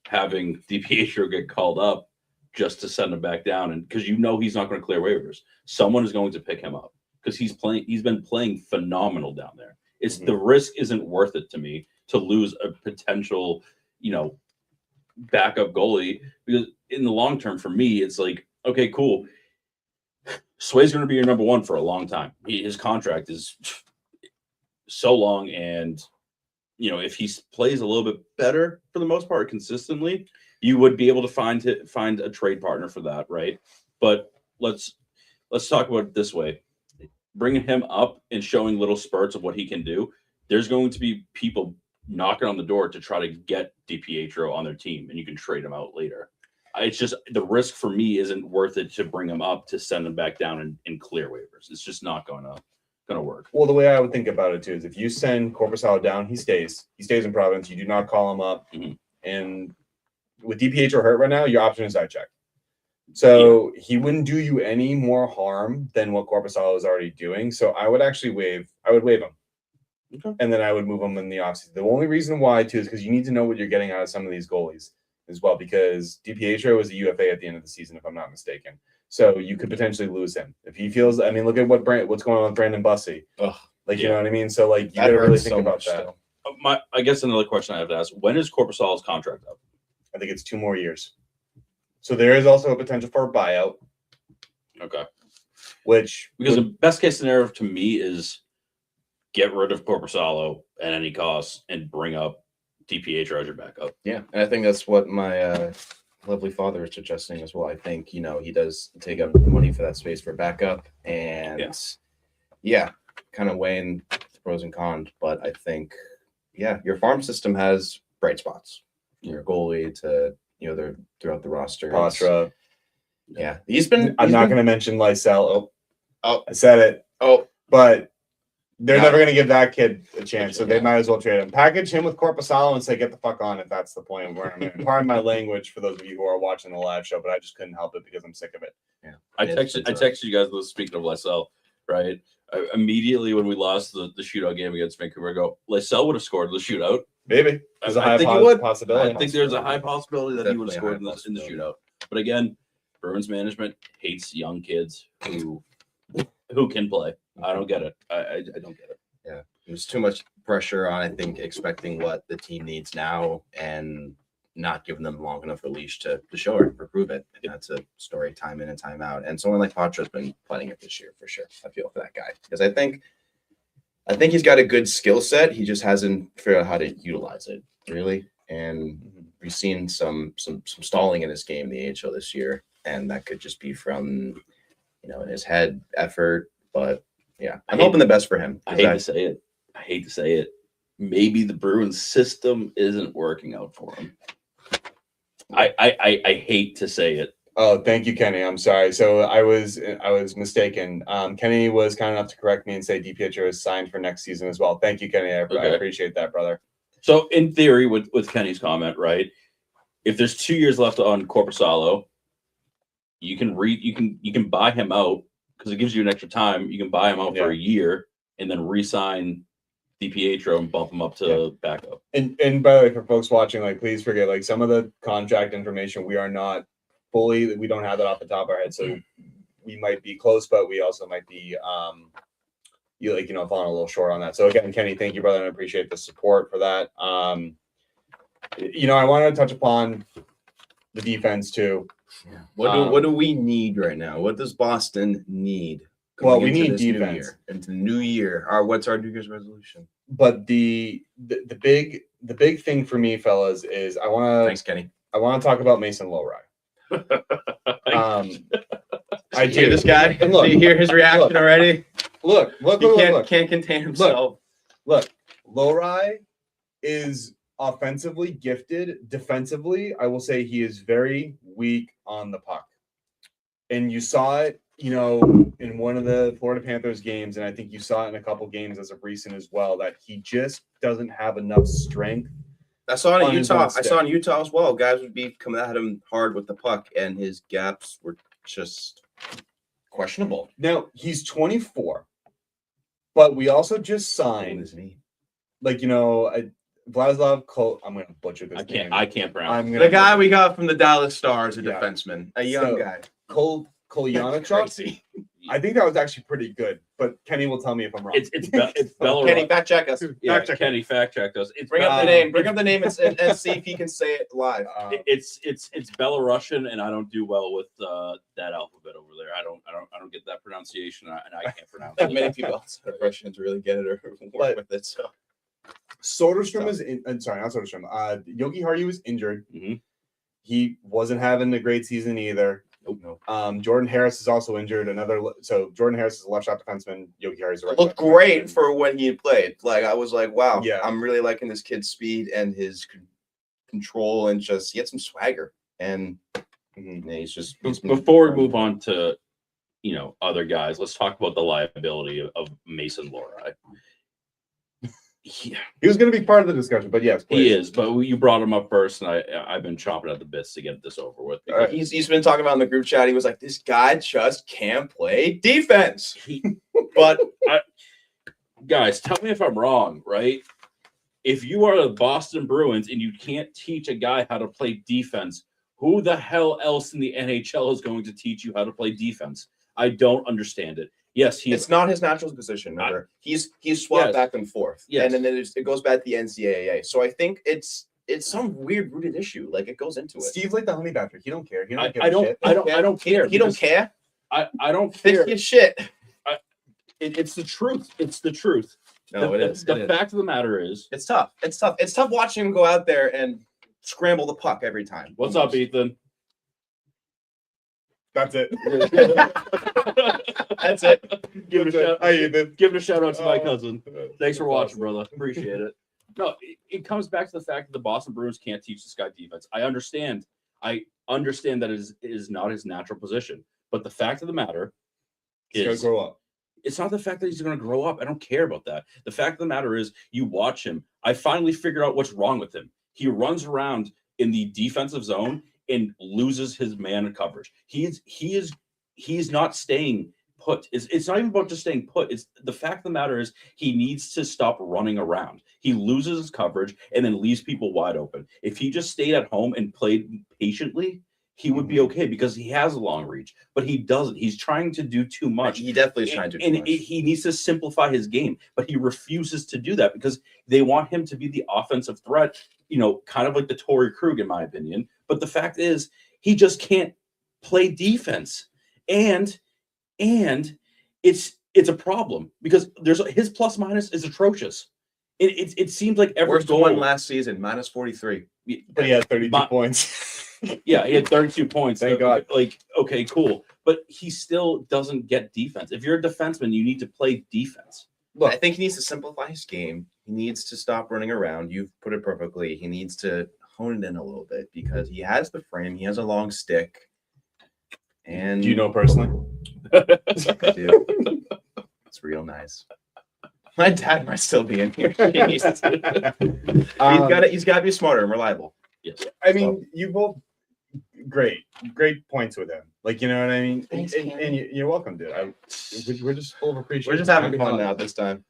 having DiPietro get called up just to send him back down, and because he's not going to clear waivers. Someone is going to pick him up because he's been playing phenomenal down there. It's the risk isn't worth it to me to lose a potential, backup goalie, because in the long term for me, it's like, okay, cool. Sway's going to be your number one for a long time. His contract is so long, and if he plays a little bit better for the most part consistently, you would be able to find a trade partner for that, right? But let's talk about it this way: bringing him up and showing little spurts of what he can do. There's going to be people knocking on the door to try to get DiPietro on their team, and you can trade him out later. It's just the risk for me isn't worth it to bring him up to send him back down and clear waivers. It's just not gonna work. Well, the way I would think about it too is if you send Korpisalo down, he stays in Providence. You do not call him up, and with DiPietro hurt right now, your option is side check. So he wouldn't do you any more harm than what Korpisalo is already doing. So I would actually waive him. Okay. And then I would move him in the offseason. The only reason why too is because you need to know what you're getting out of some of these goalies as well, because DiPietro was a UFA at the end of the season, if I'm not mistaken. So you could potentially lose him if he feels. I mean, look at what's going on with Brandon Bussey. You know what I mean. So you got to really think about that. I guess another question I have to ask: when is Korpisalo's contract up? I think it's 2 more years. So there is also a potential for a buyout. Okay. Because the best case scenario to me is get rid of Korpisalo at any cost and bring up DiPietro as your backup. Yeah, and I think that's what my lovely father is suggesting as well. I think he does take up money for that space for backup, and kind of weighing the pros and cons. But I think your farm system has bright spots. Your goalie to they're throughout the roster. Patra. Yeah, he's been. I'm not going to mention Lysell. Oh, I said it. Oh, but they're Yeah. never going to give that kid a chance, so they Yeah. might as well trade him. Package him with Corpusalo and say, get the fuck on if that's the point. Where I'm in. Pardon my language for those of you who are watching the live show, but I just couldn't help it because I'm sick of it. yeah. I texted you guys. Speaking of Lysell, right? Immediately when we lost the shootout game against Vancouver, I go, Lysell would have scored the shootout. Maybe. There's a high think he would. possibility. I think there's a high possibility that he would have Definitely a scored high in the shootout. But again, Bruins management hates young kids who can play. I don't get it. I don't get it. Yeah, there's too much pressure on, I think, expecting what the team needs now and not giving them long enough a leash to show it or prove it. And that's a story time in and time out. And someone like Patra's been playing it this year for sure. I feel for that guy because I think he's got a good skill set. He just hasn't figured out how to utilize it really. And we've seen some stalling in his game, the AHL this year, and that could just be from in his head effort. But yeah, I'm hoping the best for him. I hate to say it. Maybe the Bruins system isn't working out for him. I hate to say it. Oh, thank you, Kenny. I'm sorry. So I was mistaken. Kenny was kind enough to correct me and say DiPietro is signed for next season as well. Thank you, Kenny. I appreciate that, brother. So in theory, with Kenny's comment, right? If there's 2 years left on Corpusalo, you can buy him out because it gives you an extra time. You can buy him out for a year and then re-sign DiPietro and bump him up to backup. And by the way, for folks watching, please forget some of the contract information we are not fully. We don't have that off the top of our head, so we might be close, but we also might be falling a little short on that. So again, Kenny, thank you, brother, and I appreciate the support for that. I wanted to touch upon the defense too. Yeah. What do we need right now? What does Boston need? Well, we need defense into the new year. What's our New Year's resolution? But the big thing for me, fellas, is Thanks, Kenny. I want to talk about Mason Lowry. I hear this guy. And look, do you hear his reaction already? Look! He can't contain himself. Look, Lowry is offensively gifted. Defensively, I will say he is very weak on the puck, and you saw it. In one of the Florida Panthers games, and I think you saw it in a couple games as of recent as well, that he just doesn't have enough strength. I saw it in Utah. I saw in Utah as well. Guys would be coming at him hard with the puck, and his gaps were just questionable. Now, he's 24, but we also just signed, Vladislav Kol. I'm going to butcher this name. I can't pronounce the guy we got from the Dallas Stars, a defenseman, a young guy. Kolyanachuk. I think that was actually pretty good, but Kenny will tell me if I'm wrong. It's Belarus. Kenny, fact check us. Yeah, Kenny, fact check us. Bring up the name. Bring up the name and see if he can say it live. It's Belarusian, and I don't do well with that alphabet over there. I don't get that pronunciation, and I can't pronounce it. Many people outside of Russians really get it or work with it. So Soderstrom is in. Sorry, not Soderstrom. Yogi Hardy was injured. Mm-hmm. He wasn't having a great season either. Nope. Jordan Harris is also injured. Jordan Harris is a left shot defenseman. Yogi Harris looked great for when he played. I was like, wow, yeah, I'm really liking this kid's speed and his control, and just he had some swagger. And he's just before we move on to other guys, let's talk about the liability of Mason Lowry. He was going to be part of the discussion, but yes, please. He is. But you brought him up first, and I've been chomping at the bits to get this over with. He's been talking about in the group chat. He was like, "This guy just can't play defense." But guys, tell me if I'm wrong, right? If you are the Boston Bruins and you can't teach a guy how to play defense, who the hell else in the NHL is going to teach you how to play defense? I don't understand it. Yes, it's not his natural position. Remember, he's swapped back and forth, and then it goes back to the NCAA. So I think it's some weird rooted issue. It goes into it. Steve's like the honey badger. He don't care. He don't give I a shit. I don't care. He don't care. I don't care. Fix your shit. It's the truth. It's the truth. No, it is. The fact of the matter is, it's tough. It's tough. It's tough watching him go out there and scramble the puck every time. What's up, Ethan? That's it. That's it. Give it a shout out to my cousin. Thanks for watching, awesome. brother. Appreciate it. No, it comes back to the fact that the Boston Bruins can't teach this guy defense. I understand that it is not his natural position. But the fact of the matter is, he's got to grow up. It's not the fact that he's going to grow up. I don't care about that. The fact of the matter is, you watch him. I finally figured out what's wrong with him. He runs around in the defensive zone and loses his man coverage. He's not staying put. It's not even about just staying put. It's the fact of the matter is he needs to stop running around. He loses his coverage and then leaves people wide open. If he just stayed at home and played patiently, he would be okay because he has a long reach, but he doesn't. He's trying to do too much. He definitely is trying to do too much. He needs to simplify his game, but he refuses to do that because they want him to be the offensive threat, kind of like the Torrey Krug, in my opinion. But the fact is, he just can't play defense. And it's a problem because his plus minus is atrocious. It seems like every Worst goal one last season, minus 43. But he had 32 points. Yeah, he had 32 points. Thank God. Like, okay, cool. But he still doesn't get defense. If you're a defenseman, you need to play defense. Look, I think he needs to simplify his game. He needs to stop running around. You've put it perfectly. He needs to hone it in a little bit because he has the frame. He has a long stick. And Do you know personally? I do. It's real nice. My dad might still be in here. He's got to be smarter and reliable. Yes. I mean, you both great points with him. Like, you know what I mean? Thanks, and you're welcome, dude. We're just full of appreciation. We're just having fun now this time.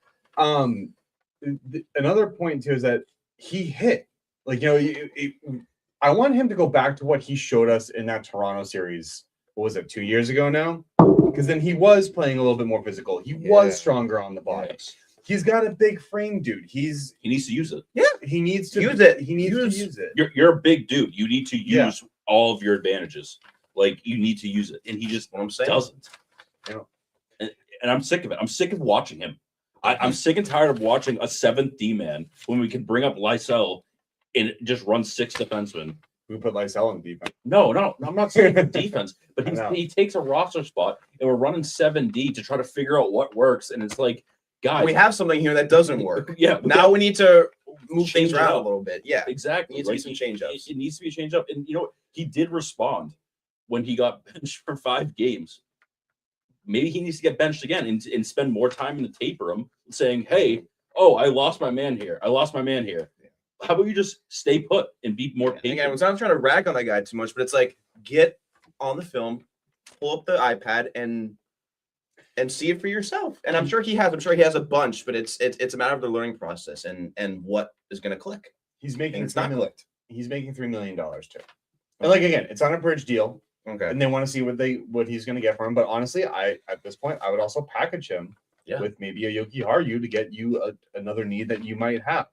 Another point too is that he hit. Like, I want him to go back to what he showed us in that Toronto series. What was it, 2 years ago now? Because then he was playing a little bit more physical. He was stronger on the body. Yes. He's got a big frame, dude. He needs to use it. Yeah, he needs to use it. He needs to use it. You're a big dude. You need to use all of your advantages. Like, you need to use it, and he just doesn't. And I'm sick of it. I'm sick of watching him. I'm sick and tired of watching a seventh D man when we can bring up Lysell and just run six defensemen. We put Lysell in defense. No, I'm not saying for defense, but he takes a roster spot, and we're running 7D to try to figure out what works, and it's like, guys, we have something here that doesn't work. Yeah. Now we need to move things Change it around up. a little bit. Yeah. Exactly. It needs to be some change ups. It needs to be a change up. And he did respond when he got benched for 5 games. Maybe he needs to get benched again and spend more time in the tape room saying, hey, I lost my man here. How about you just stay put and be more patient? Again, I was not trying to rag on that guy too much, but it's like, get on the film, pull up the iPad and see it for yourself. And I'm sure he has a bunch, but it's a matter of the learning process and what is going to click. He's making it's not clicked. He's making $3 million too. And like, again, it's on a bridge deal. Okay. And they want to see what he's going to get for him. But honestly, at this point, I would also package him with maybe a Yoki Haru to get you another need that you might have.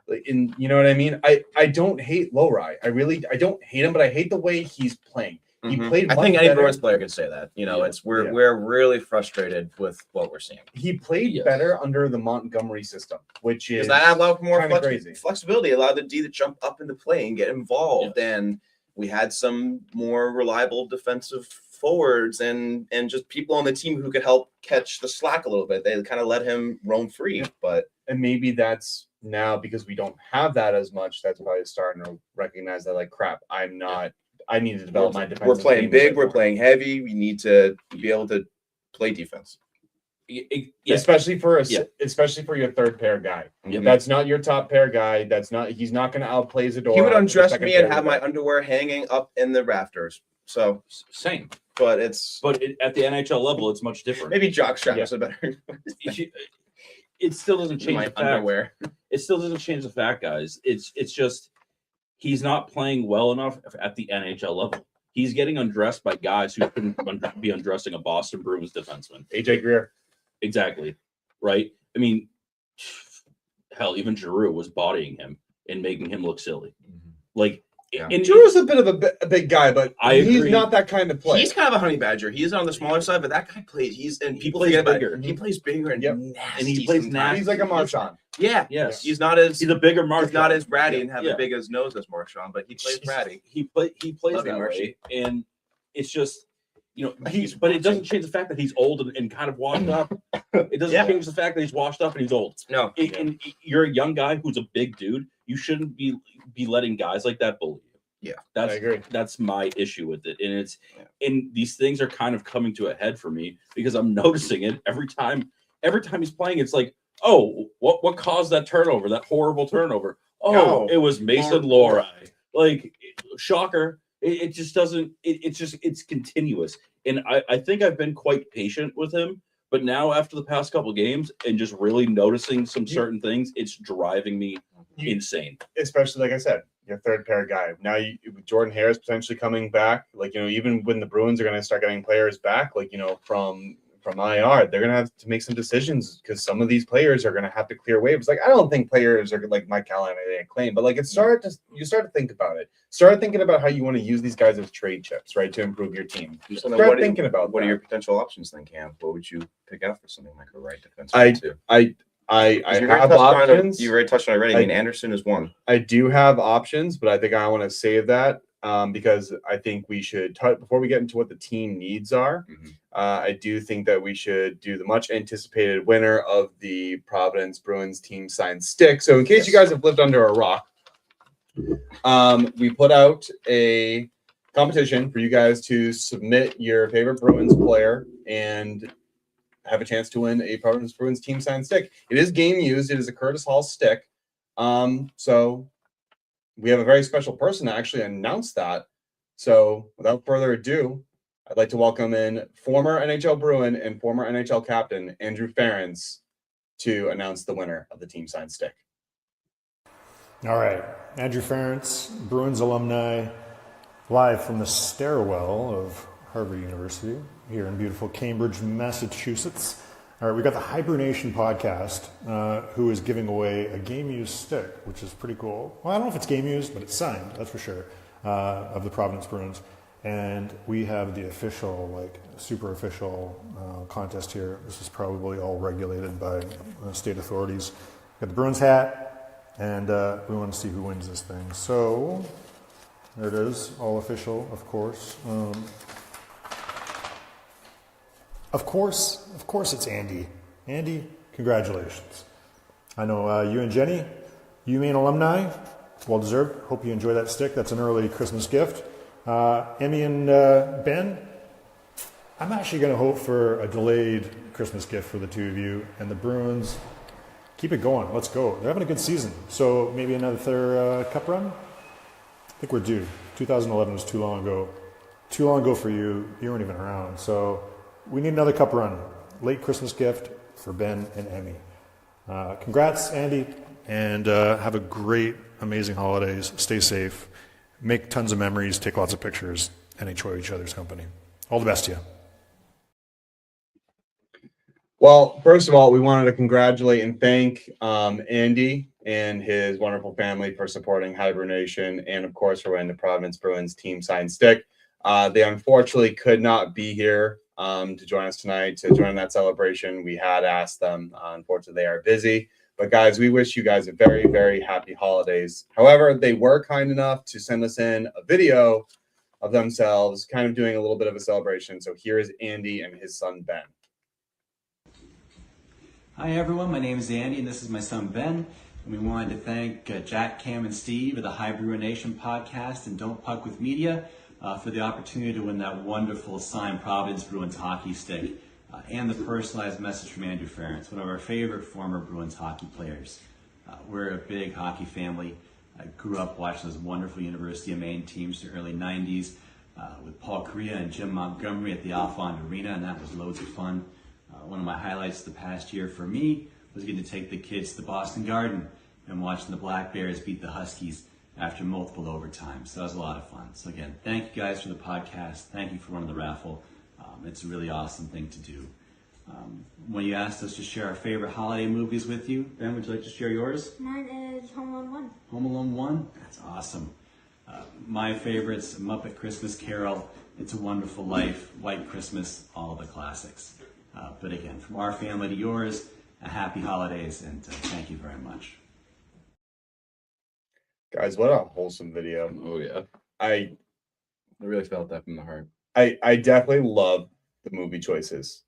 You know what I mean? I don't hate Lowry. I don't hate him, but I hate the way he's playing. He played. I think any Bruins player could say that. We're really frustrated with what we're seeing. He played better under the Montgomery system, which is that allowed more crazy. Flexibility, allowed the D to jump up in the play and get involved. And we had some more reliable defensive forwards and just people on the team who could help catch the slack a little bit. They kind of let him roam free, and maybe that's now because we don't have that as much. That's why it's starting to recognize that, like, crap, I need to develop my defense. We're playing big. We're playing heavy. We need to be able to play defense, especially for your third pair guy. Mm-hmm. That's not your top pair guy. He's not going to outplay Zadorov. He would undress me and have my underwear hanging up in the rafters. So same, but at the NHL level, it's much different. Maybe jockstrap is a better. It still doesn't change my the fact. Underwear. It still doesn't change the fact, guys. It's just he's not playing well enough at the NHL level. He's getting undressed by guys who couldn't be undressing a Boston Bruins defenseman. AJ Greer. Exactly. Right? I mean, hell, even Giroux was bodying him and making him look silly. Mm-hmm. Like, Giroux's a bit of a big guy, but he's not that kind of player. He's kind of a honey badger. He's on the smaller side, but that guy plays. People forget bigger. He plays bigger and nasty. And he plays nasty. He's like a Marchand. Yeah. Yes. He's a bigger Marchand. He's not as bratty and have as big as nose as Marchand, but he plays bratty. He plays that way, and it's just but it doesn't change the fact that he's old and kind of washed up. It doesn't change the fact that he's washed up and he's old. No. And you're a young guy who's a big dude. You shouldn't be letting guys like that bully you. That's I agree. That's my issue with it, and Yeah. and these things are kind of coming to a head for me because I'm noticing it every time. Every time he's playing, it's like, oh, what caused that turnover? That horrible turnover. Oh, Oh, it was Mason Lori. Like, shocker. It just doesn't. It's continuous, and I think I've been quite patient with him. But now, after the past couple games, and just really noticing some certain things, it's driving me insane. Especially like I said, your third pair guy. Now with Jordan Harris potentially coming back, like even when the Bruins are going to start getting players back, like from IR, they're going to have to make some decisions because some of these players are going to have to clear waivers. Like I don't think players are like Mike Callahan claim, but like you start to think about it. Start thinking about how you want to use these guys as trade chips, right, to improve your team. Start thinking about what that. are your potential options then, Cam? What would you pick out for something like a right defense? I You have options. You already touched on it already. I mean, Anderson is one. I do have options, but I think I want to save that because I think we should before we get into what the team needs are. Mhm. I do think that we should do the much anticipated winner of the Providence Bruins team signed stick. So in case you guys have lived under a rock, we put out a competition for you guys to submit your favorite Bruins player and have a chance to win a Providence Bruins team signed stick. It is game used. It is a Curtis Hall stick. So we have a very special person to actually announce that. So without further ado, I'd like to welcome in former NHL Bruin and former NHL captain Andrew Ferentz to announce the winner of the team signed stick. All right, Andrew Ferentz, Bruins alumni, live from the stairwell of Harvard University here in beautiful Cambridge, Massachusetts. All right, we've got the HiBruiNation podcast, who is giving away a game-used stick, which is pretty cool. Well, I don't know if it's game-used, but it's signed, that's for sure, of the Providence Bruins. And we have the official, super official contest here. This is probably all regulated by state authorities. Got the Bruins hat, and we want to see who wins this thing. So, there it is, all official, of course. Of course it's Andy. Andy, congratulations. I know you and Jenny, UMaine alumni, well deserved. Hope you enjoy that stick. That's an early Christmas gift. Emmy and Ben, I'm actually going to hope for a delayed Christmas gift for the two of you. And the Bruins, keep it going. Let's go. They're having a good season. So maybe another cup run? I think we're due. 2011 was too long ago. Too long ago for you. You weren't even around. So we need another cup run. Late Christmas gift for Ben and Emmy. Congrats, Andy. And have a great, amazing holidays. Stay safe. Make tons of memories, take lots of pictures, and enjoy each other's company. All the best to you. Well, first of all, we wanted to congratulate and thank Andy and his wonderful family for supporting HiBruiNation and, of course, for winning the Providence Bruins team signed stick. They unfortunately could not be here to join us tonight, to join that celebration. We had asked them. Unfortunately, they are busy. But guys, we wish you guys a very, very happy holidays. However, they were kind enough to send us in a video of themselves kind of doing a little bit of a celebration. So here is Andy and his son, Ben. Hi everyone, my name is Andy and this is my son Ben. And we wanted to thank Jack, Cam, and Steve of the HiBruiNation podcast and Don't Puck with Media for the opportunity to win that wonderful signed Providence Bruins hockey stick. And the personalized message from Andrew Ferentz, one of our favorite former Bruins hockey players. We're a big hockey family. I grew up watching those wonderful University of Maine teams in the early 90s with Paul Correa and Jim Montgomery at the Alfond Arena, and that was loads of fun. One of my highlights the past year for me was getting to take the kids to the Boston Garden and watching the Black Bears beat the Huskies after multiple overtimes. So that was a lot of fun. So again, thank you guys for the podcast. Thank you for running the raffle. It's a really awesome thing to do. When you asked us to share our favorite holiday movies with you, Ben, would you like to share yours? Mine is Home Alone 1. Home Alone 1? That's awesome. My favorites, Muppet Christmas Carol, It's a Wonderful Life, White Christmas, all the classics. But again, from our family to yours, a happy holidays, and thank you very much. Guys, what a wholesome video. Oh yeah, I really felt that from the heart. I definitely love the movie choices.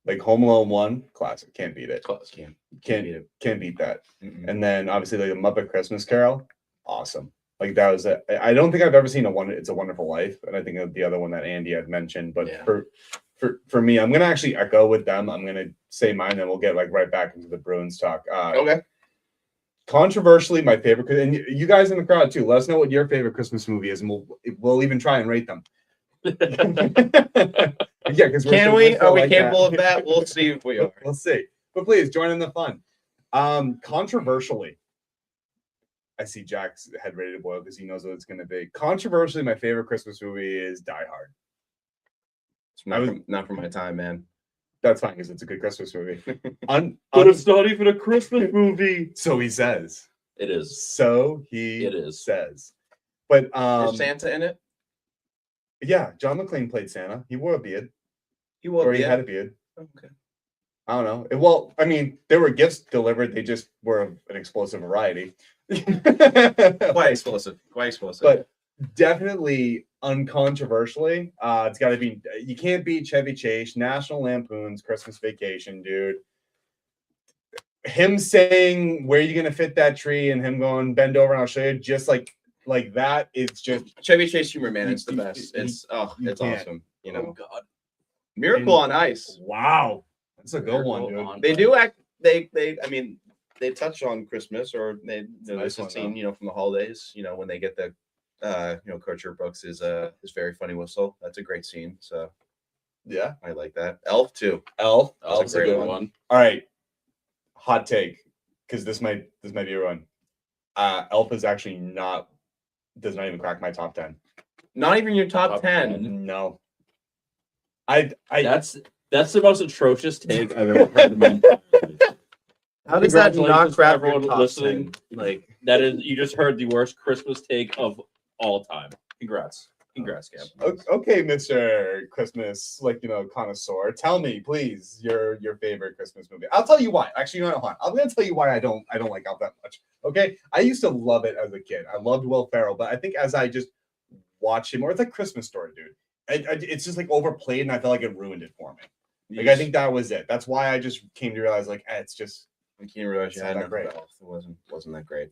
Like Home Alone 1, classic. Can't beat it. Can't beat it. Can't beat that. Mm-mm. And then obviously like the Muppet Christmas Carol, awesome. Like that was I don't think I've ever seen It's a Wonderful Life, and I think of the other one that Andy had mentioned. But Yeah. for me, I'm gonna actually echo with them. I'm gonna say mine, and we'll get like right back into the Bruins talk. Okay. Controversially, my favorite, and you guys in the crowd too. Let us know what your favorite Christmas movie is, and we'll even try and rate them. Yeah, because Can we? Are we capable of that? We'll see if we are. We'll see. But please join in the fun. Controversially, I see Jack's head ready to boil because he knows what it's going to be. Controversially, my favorite Christmas movie is Die Hard. It's not from my time, man. That's fine because it's a good Christmas movie. But it's not even a Christmas movie. So he says. It is. So he It is. says. But Is Santa in it? yeah, John McClane played Santa. He wore a beard. He will. Or he had a beard. Okay. I don't know. Well, I mean, there were gifts delivered. They just were of an explosive variety. Quite explosive. Quite explosive. But definitely uncontroversially, it's got to be. You can't beat Chevy Chase, National Lampoon's Christmas Vacation, dude. Him saying, "Where are you gonna fit that tree?" and him going, "Bend over and I'll show you." Just like that, it's just Chevy Chase humor, man. It's the You- best. you- It's you can't. awesome. You know, God. Miracle on Ice. wow. That's a good one, dude. Miracle on They do act. They. I mean, they touch on Christmas, or they. Nice There's a one, scene, though. from the holidays. When they get the, Kurt Brooks is his very funny whistle. That's a great scene. So Yeah, I like that. Elf too. Elf. That's Elf's a a great good one. All right, hot take, because this might be a run. Elf is actually does not even crack my top 10. Not even your top Top 10. 10. No. I That's the most atrocious take I've ever heard in my entire life. How does that Congratulations not to grab everyone your top listening. 10? Like, That is, you just heard the worst Christmas take of all time. Congrats, Cam. okay, Mr. Christmas, connoisseur. Tell me, please, your favorite Christmas movie. I'll tell you why. Actually, you know what? I'm gonna tell you why I don't like Elf that much. Okay, I used to love it as a kid. I loved Will Ferrell, but I think as I just watch him, or it's like Christmas Story, dude. It's just like overplayed, and I felt like it ruined it for me. Like I think that was it. That's why I just came to realize, like, it's just. I can't realize It's you not had that enough great. of Elf. It wasn't that great.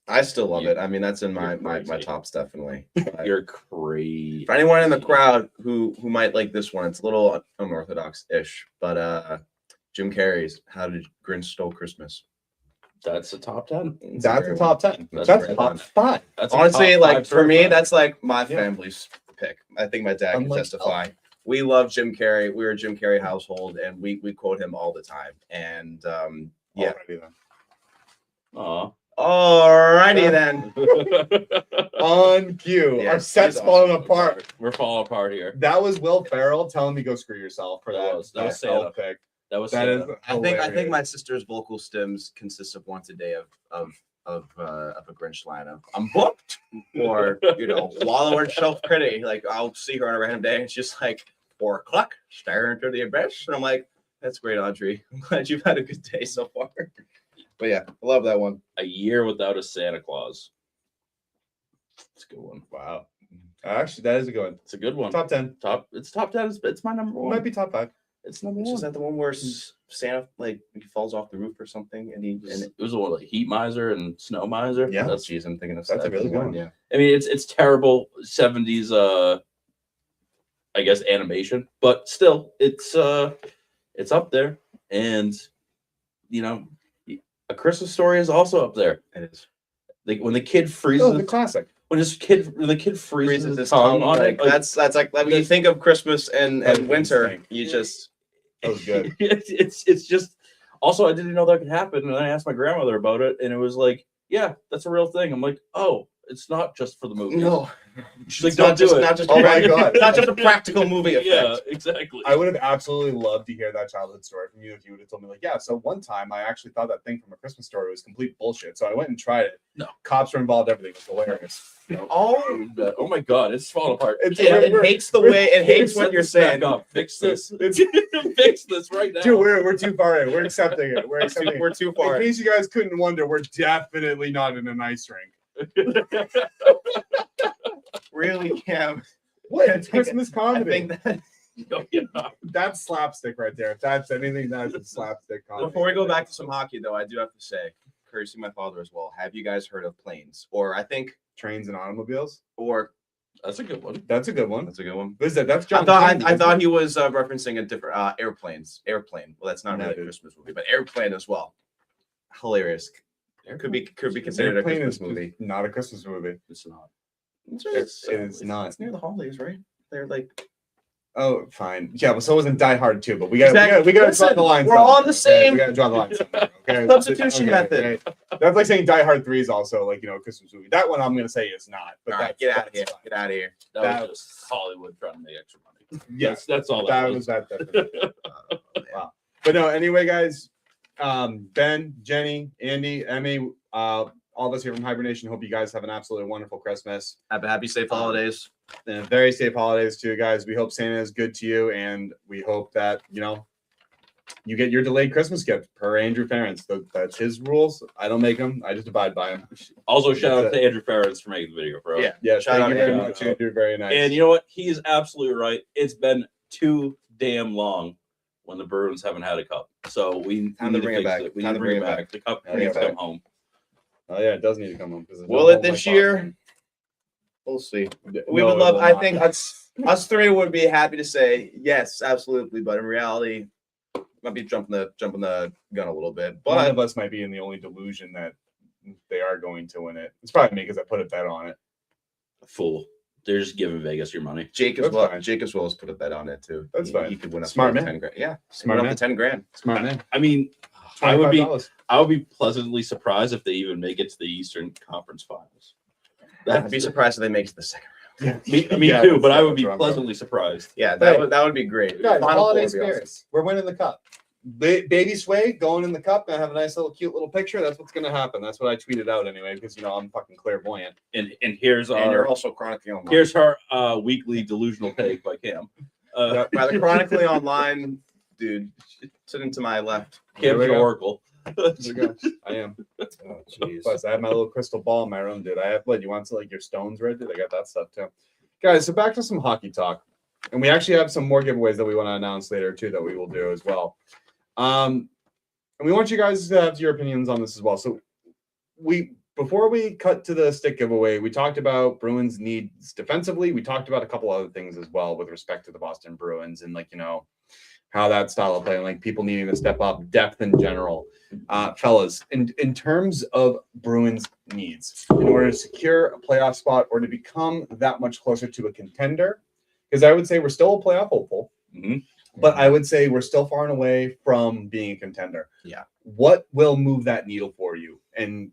I still love it. I mean, that's in my crazy. tops definitely. But You're crazy. for anyone in the crowd who might like this one, it's a little unorthodox-ish, but Jim Carrey's "How Did Grinch Stole Christmas." That's a top 10. It's That's great a top 10. That's That's a great top one. 5. That's a Honestly, top like 5 for me, certified. that's like my Yeah. family's pick. I think my dad can Unlike testify. We love Jim Carrey. We're a Jim Carrey household, and we quote him all the time. And yeah. Alrighty then. Aw. Alrighty then. On cue. Yeah, Our set's he's falling awesome. apart. We're falling apart here. That was Will Ferrell telling me go screw yourself for That that. was Santa. Elf pick. That was That is Santa. I think hilarious. my sister's vocal stems consist of once a day of a Grinch line of "I'm booked" or "Wallow and self pity." Like I'll see her on a random day and she's like 4 o'clock, staring into the abyss, and I'm like, "That's great, Audrey. I'm glad you've had a good day so far." But yeah, I love that one. A year without a Santa Claus. It's a good one. Wow. Actually, that is a good one. It's a good one. Top 10. It's top 10. It's my number one. Might be top 5. It's number Is one. that the one where Santa he falls off the roof or something and It was the one like Heat Miser and Snow Miser. Yeah. that's geez, I'm thinking of That's a really good one. Yeah. I mean, it's terrible 70s I guess animation, but still it's up there. And A Christmas Story is also up there. It is. Like when the kid freezes Oh, the classic. when the kid freezes his tongue on like, it. that's like when you think of Christmas and That's winter, insane. you just That was good. It's just also I didn't know that could happen, and I asked my grandmother about it, and it was like, yeah, that's a real thing. I'm like, oh, it's not just for the movie. no. She's like, It's don't not do just it. not just Oh my God. not just a practical movie effect. Yeah, exactly. I would have absolutely loved to hear that childhood story from you if you would have told me, like, yeah, so one time I actually thought that thing from A Christmas Story was complete bullshit. So I went and tried it. No. Cops were involved, everything. It was hilarious. Oh my god, it's falling apart. It hates the way it hates what Set you're this back saying. up. Fix this. It's- Fix this right now. Dude, we're too far in. We're accepting it. We're accepting it. We're too far. In case you guys couldn't wonder, we're definitely not in an ice rink. Really, Cam. What? I It's think- Christmas I comedy. think that No, you're not. That's slapstick right there. If that's anything, that's a slapstick comedy. before we go back to some hockey, though, I do have to say courtesy of my father as well. Have you guys heard of planes? Or I think, Trains and automobiles. or That's a good one. That's a good one. that's a good one. What is that? That's I John. thought Candy, I isn't thought it? he was referencing a different airplanes. Airplane. Well, that's not really a Maybe. Christmas movie, but Airplane as well. Hilarious. Could be considered a Airplane Christmas is movie. not a Christmas movie. It's not. It is not. It's near the holidays, right? They're like Oh, fine. Yeah, well, so wasn't Die Hard too, but we got Exactly. we got to Listen, draw the line. we're all on the somewhere, okay? same We got to draw the line. Somewhere, okay? substitution method. okay. That's like saying Die Hard 3 is also like a Christmas movie. That one I'm gonna say is not. But all right, that's, get out of that's here. fine. Get out of here. That was just Hollywood trying to make extra money. Yes, That's all that that was was. that. Wow. But no, anyway, guys, Ben, Jenny, Andy, Emmy, all of us here from HiBruiNation hope you guys have an absolutely wonderful Christmas Happy safe holidays. and very safe holidays to you guys. We hope Santa is good to you, and we hope that you get your delayed Christmas gift per Andrew Ferentz. That's his rules. I don't make them. I just abide by them. Also, shout That's out to Andrew Ferris for making the video, bro. Yeah. Yeah, Shout thank out you very Andrew. much, Andrew. Very nice. And you know what? He is absolutely right. It's been too damn long when the Bruins haven't had a cup. So we Time need to bring it fix back. We Time need to bring it back. The cup Bring needs it to come back. home. Oh yeah, it does need to come home. Will it this year? We'll see. We would love. I think us three would be happy to say yes, absolutely. But in reality, might be jumping the gun a little bit. One But of us might be in the only delusion that they are going to win it. It's probably me because I put a bet on it. Fool. They're just giving Vegas your money. Jake as That's well. fine. Jake as well has put a bet on it too. That's fine. He could win up Smart to man. 10 grand. Yeah, Smart win man. up to 10 grand. Smart man. I mean, I would be $25. pleasantly surprised if they even make it to the Eastern Conference Finals. I'd be surprised if they make it to the second round. Me Yeah, too, but I would that's be where I'm pleasantly surprised. Yeah, Hey. that would be great. Guys, Final holiday Four would be awesome. spirits. We're winning the cup. Baby Sway going in the cup. Gonna have a nice little cute little picture. That's what's gonna happen. That's what I tweeted out anyway because I'm fucking clairvoyant. And here's And you're our also chronically online. here's our weekly delusional take by Cam. Yep. By the chronically online, dude, sitting to my left. There Cam's we your go. oracle. There we go. I am. Oh, jeez. Plus, I have my little crystal ball in my room, dude. I have blood. You want to like your stones read, dude? I got that stuff too. Guys, so back to some hockey talk. And we actually have some more giveaways that we want to announce later too that we will do as well. And we want you guys to have your opinions on this as well. So before we cut to the stick giveaway, we talked about Bruins needs defensively. We talked about a couple other things as well with respect to the Boston Bruins and how that style of play and people needing to step up, depth in general. Fellas, in terms of Bruins needs in order to secure a playoff spot or to become that much closer to a contender, because I would say we're still a playoff hopeful. Mm-hmm. But I would say we're still far and away from being a contender. Yeah. What will move that needle for you? And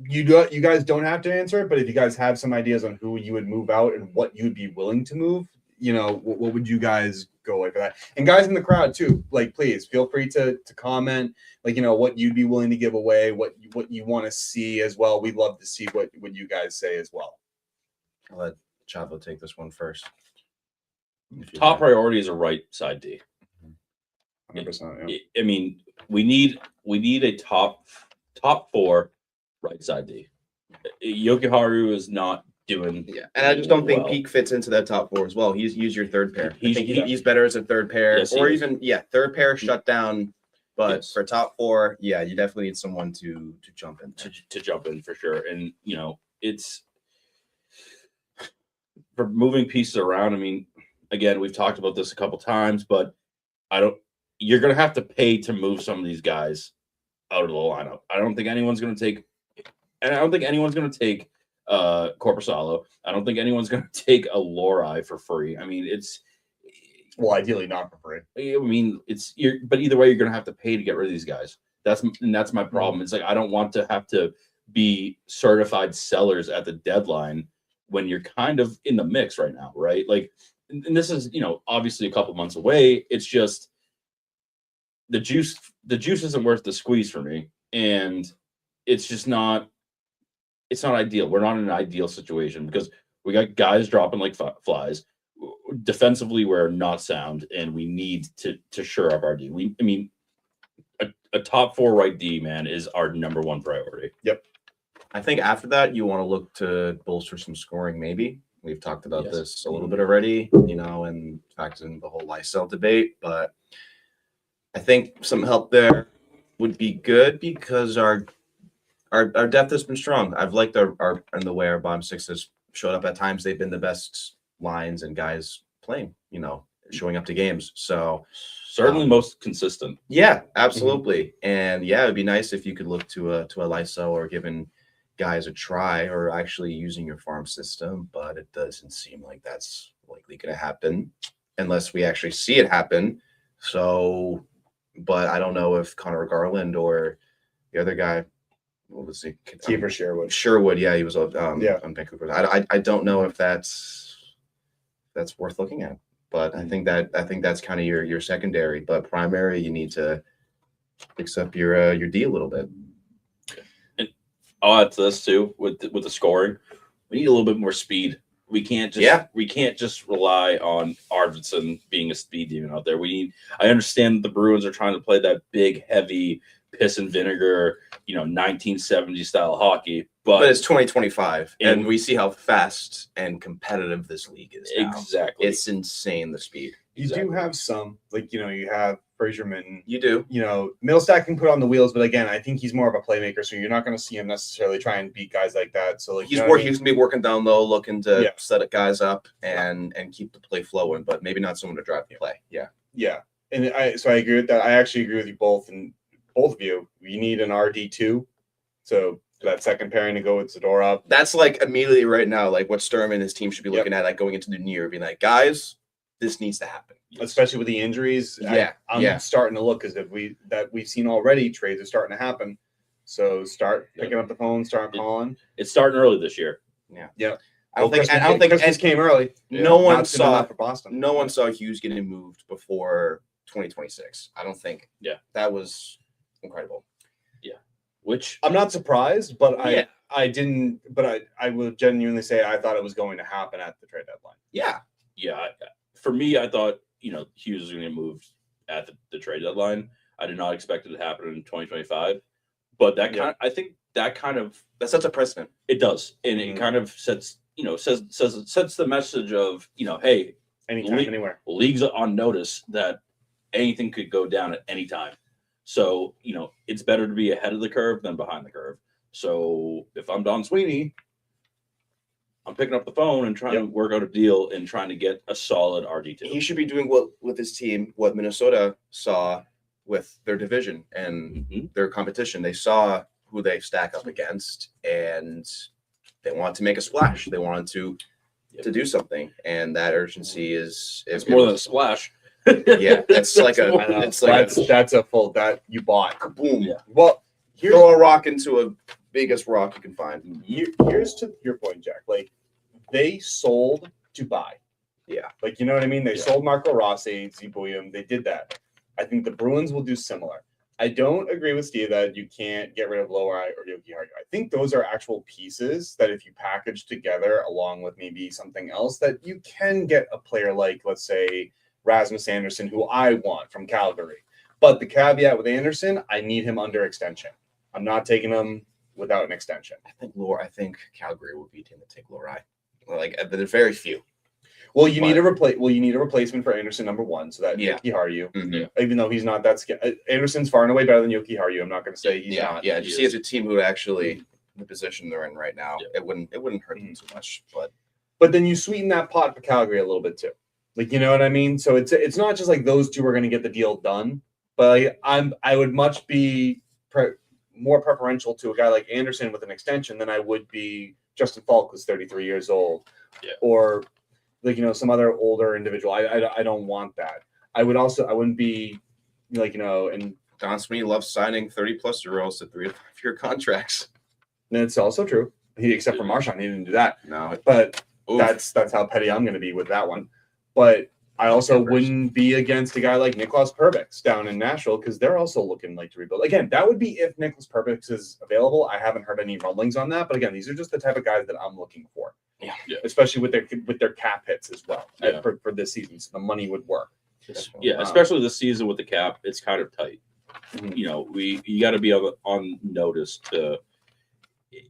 you guys don't have to answer it, but if you guys have some ideas on who you would move out and what you'd be willing to move, what would you guys go for that? And guys in the crowd too, please feel free to comment, what you'd be willing to give away, what you want to see as well. We'd love to see what you guys say as well. I'll let Chavo take this one first. Top priority is a right side D. 100%. Yeah. I mean, we need a top four right side D. Yokiharu is not doing. Yeah, and I just don't think well. Peak fits into that top four as well. He's your third pair. I think He's- he's better as a third pair, Yes, he or is. even third pair shut down. But Yes. for top four, you definitely need someone to jump in. to jump in for sure. And it's for moving pieces around. I mean, again, we've talked about this a couple times, but you're gonna have to pay to move some of these guys out of the lineup. I don't think anyone's gonna take Corpusalo. I don't think anyone's gonna take a Lori for free. I mean, Well, ideally not for free. but either way, you're gonna have to pay to get rid of these guys. That's my problem. It's I don't want to have to be certified sellers at the deadline when you're kind of in the mix right now, right? And this is obviously a couple months away. It's just the juice isn't worth the squeeze for me, and it's just not. It's not ideal. We're not in an ideal situation because we got guys dropping like flies. Defensively, we're not sound, and we need to shore up our D. A top four right D, man, is our number one priority. Yep. I think after that, you want to look to bolster some scoring. Maybe we've talked about Yes. this a little bit already, and fact in the whole Lysell debate. But I think some help there would be good because our our depth has been strong. I've liked our and the way our bottom six has showed up at times. They've been the best lines and guys playing, showing up to games. So Certainly most consistent. yeah, absolutely. And yeah, it'd be nice if you could look to a Lyso or giving guys a try or actually using your farm system, but it doesn't seem like that's likely going to happen unless we actually see it happen. So, but I don't know if Connor Garland or the other guy, what was he? Kiefer Sherwood. Sherwood, yeah, he was on Vancouver. I don't know if that's worth looking at. But I think that's kind of your secondary. But primary, you need to fix up your D a little bit. And I'll add to this too with the scoring. We need a little bit more speed. We can't just rely on Arvidsson being a speed demon out there. I understand that the Bruins are trying to play that big, heavy piss and vinegar, 1970s style hockey. But it's 2025, and we see how fast and competitive this league is now. Exactly. It's insane, the speed. You do have some, you have Fraser Minton. You do. Middlestat can put on the wheels, but again, I think he's more of a playmaker, so you're not going to see him necessarily try and beat guys like that. So he's going to be working down low, looking to set guys up and keep the play flowing, but maybe not someone to drive the play. Yeah. Yeah. And I agree with that. I actually agree with you both, and both of you. You need an RD2. So that second pairing to go with Zadorov. That's like immediately right now, like what Sturm and his team should be looking at, like going into the new year, being like, guys, this needs to happen. Especially with the injuries. I'm starting to look as if we've seen already trades are starting to happen. So start picking up the phone, start calling. It's starting early this year. Yeah. I don't think Christmas came early. No one saw for Boston. No one saw Hughes getting moved before 2026. I don't think. Yeah. That was incredible. Which I'm not surprised, but I didn't. But I would genuinely say I thought it was going to happen at the trade deadline. Yeah. For me, I thought Hughes was going to get moved at the trade deadline. I did not expect it to happen in 2025, but I think that sets a precedent. It does, and it kind of sets sets the message of hey, anytime, anywhere. League's on notice that anything could go down at any time. So, it's better to be ahead of the curve than behind the curve. So if I'm Don Sweeney, I'm picking up the phone and trying to work out a deal and trying to get a solid RD2. He should be doing with his team what Minnesota saw with their division and their competition. They saw who they stack up against, and they want to make a splash. They wanted to do something, and that urgency is more than a splash. Yeah, that's like that's a full that you bought. Boom. Yeah. Well, throw a rock into a biggest rock you can find. Here's to your point, Jack. Like they sold to buy. Yeah. Like you know what I mean? They sold Marco Rossi, ZBoyum. They did that. I think the Bruins will do similar. I don't agree with Steve that you can't get rid of Lohrei or Yoki Haru. I think those are actual pieces that if you package together along with maybe something else that you can get a player like, let's say, Rasmus Anderson, who I want from Calgary. But the caveat with Anderson, I need him under extension. I'm not taking him without an extension. I think Calgary would be a team to take Lohrei. Like there's very few. Well, you need a replacement for Anderson, number one, so that Yoki Haru, even though he's not that Anderson's far and away better than Yoki Haru. I'm not going to say he's not. Yeah, you see, as a team who actually the position they're in right now, it wouldn't hurt them too much. But then you sweeten that pot for Calgary a little bit too. Like, you know what I mean? So it's not just like those two are going to get the deal done, but I would much be more preferential to a guy like Anderson with an extension than I would be Justin Falk, who's 33 years old, or like some other older individual. I don't want that. I wouldn't be like and Don Sweeney loves signing 30+ to 3 to 5 year contracts. And it's also true. Except for Marchand, he didn't do that. No, but that's how petty I'm going to be with that one. But I also wouldn't be against a guy like Nicholas Perbix down in Nashville because they're also looking like to rebuild. Again, that would be if Nicholas Perbix is available. I haven't heard any rumblings on that. But again, these are just the type of guys that I'm looking for. Yeah. Especially with their cap hits as well for this season. So the money would work. Yeah, especially this season with the cap, it's kind of tight. You got to be on notice to.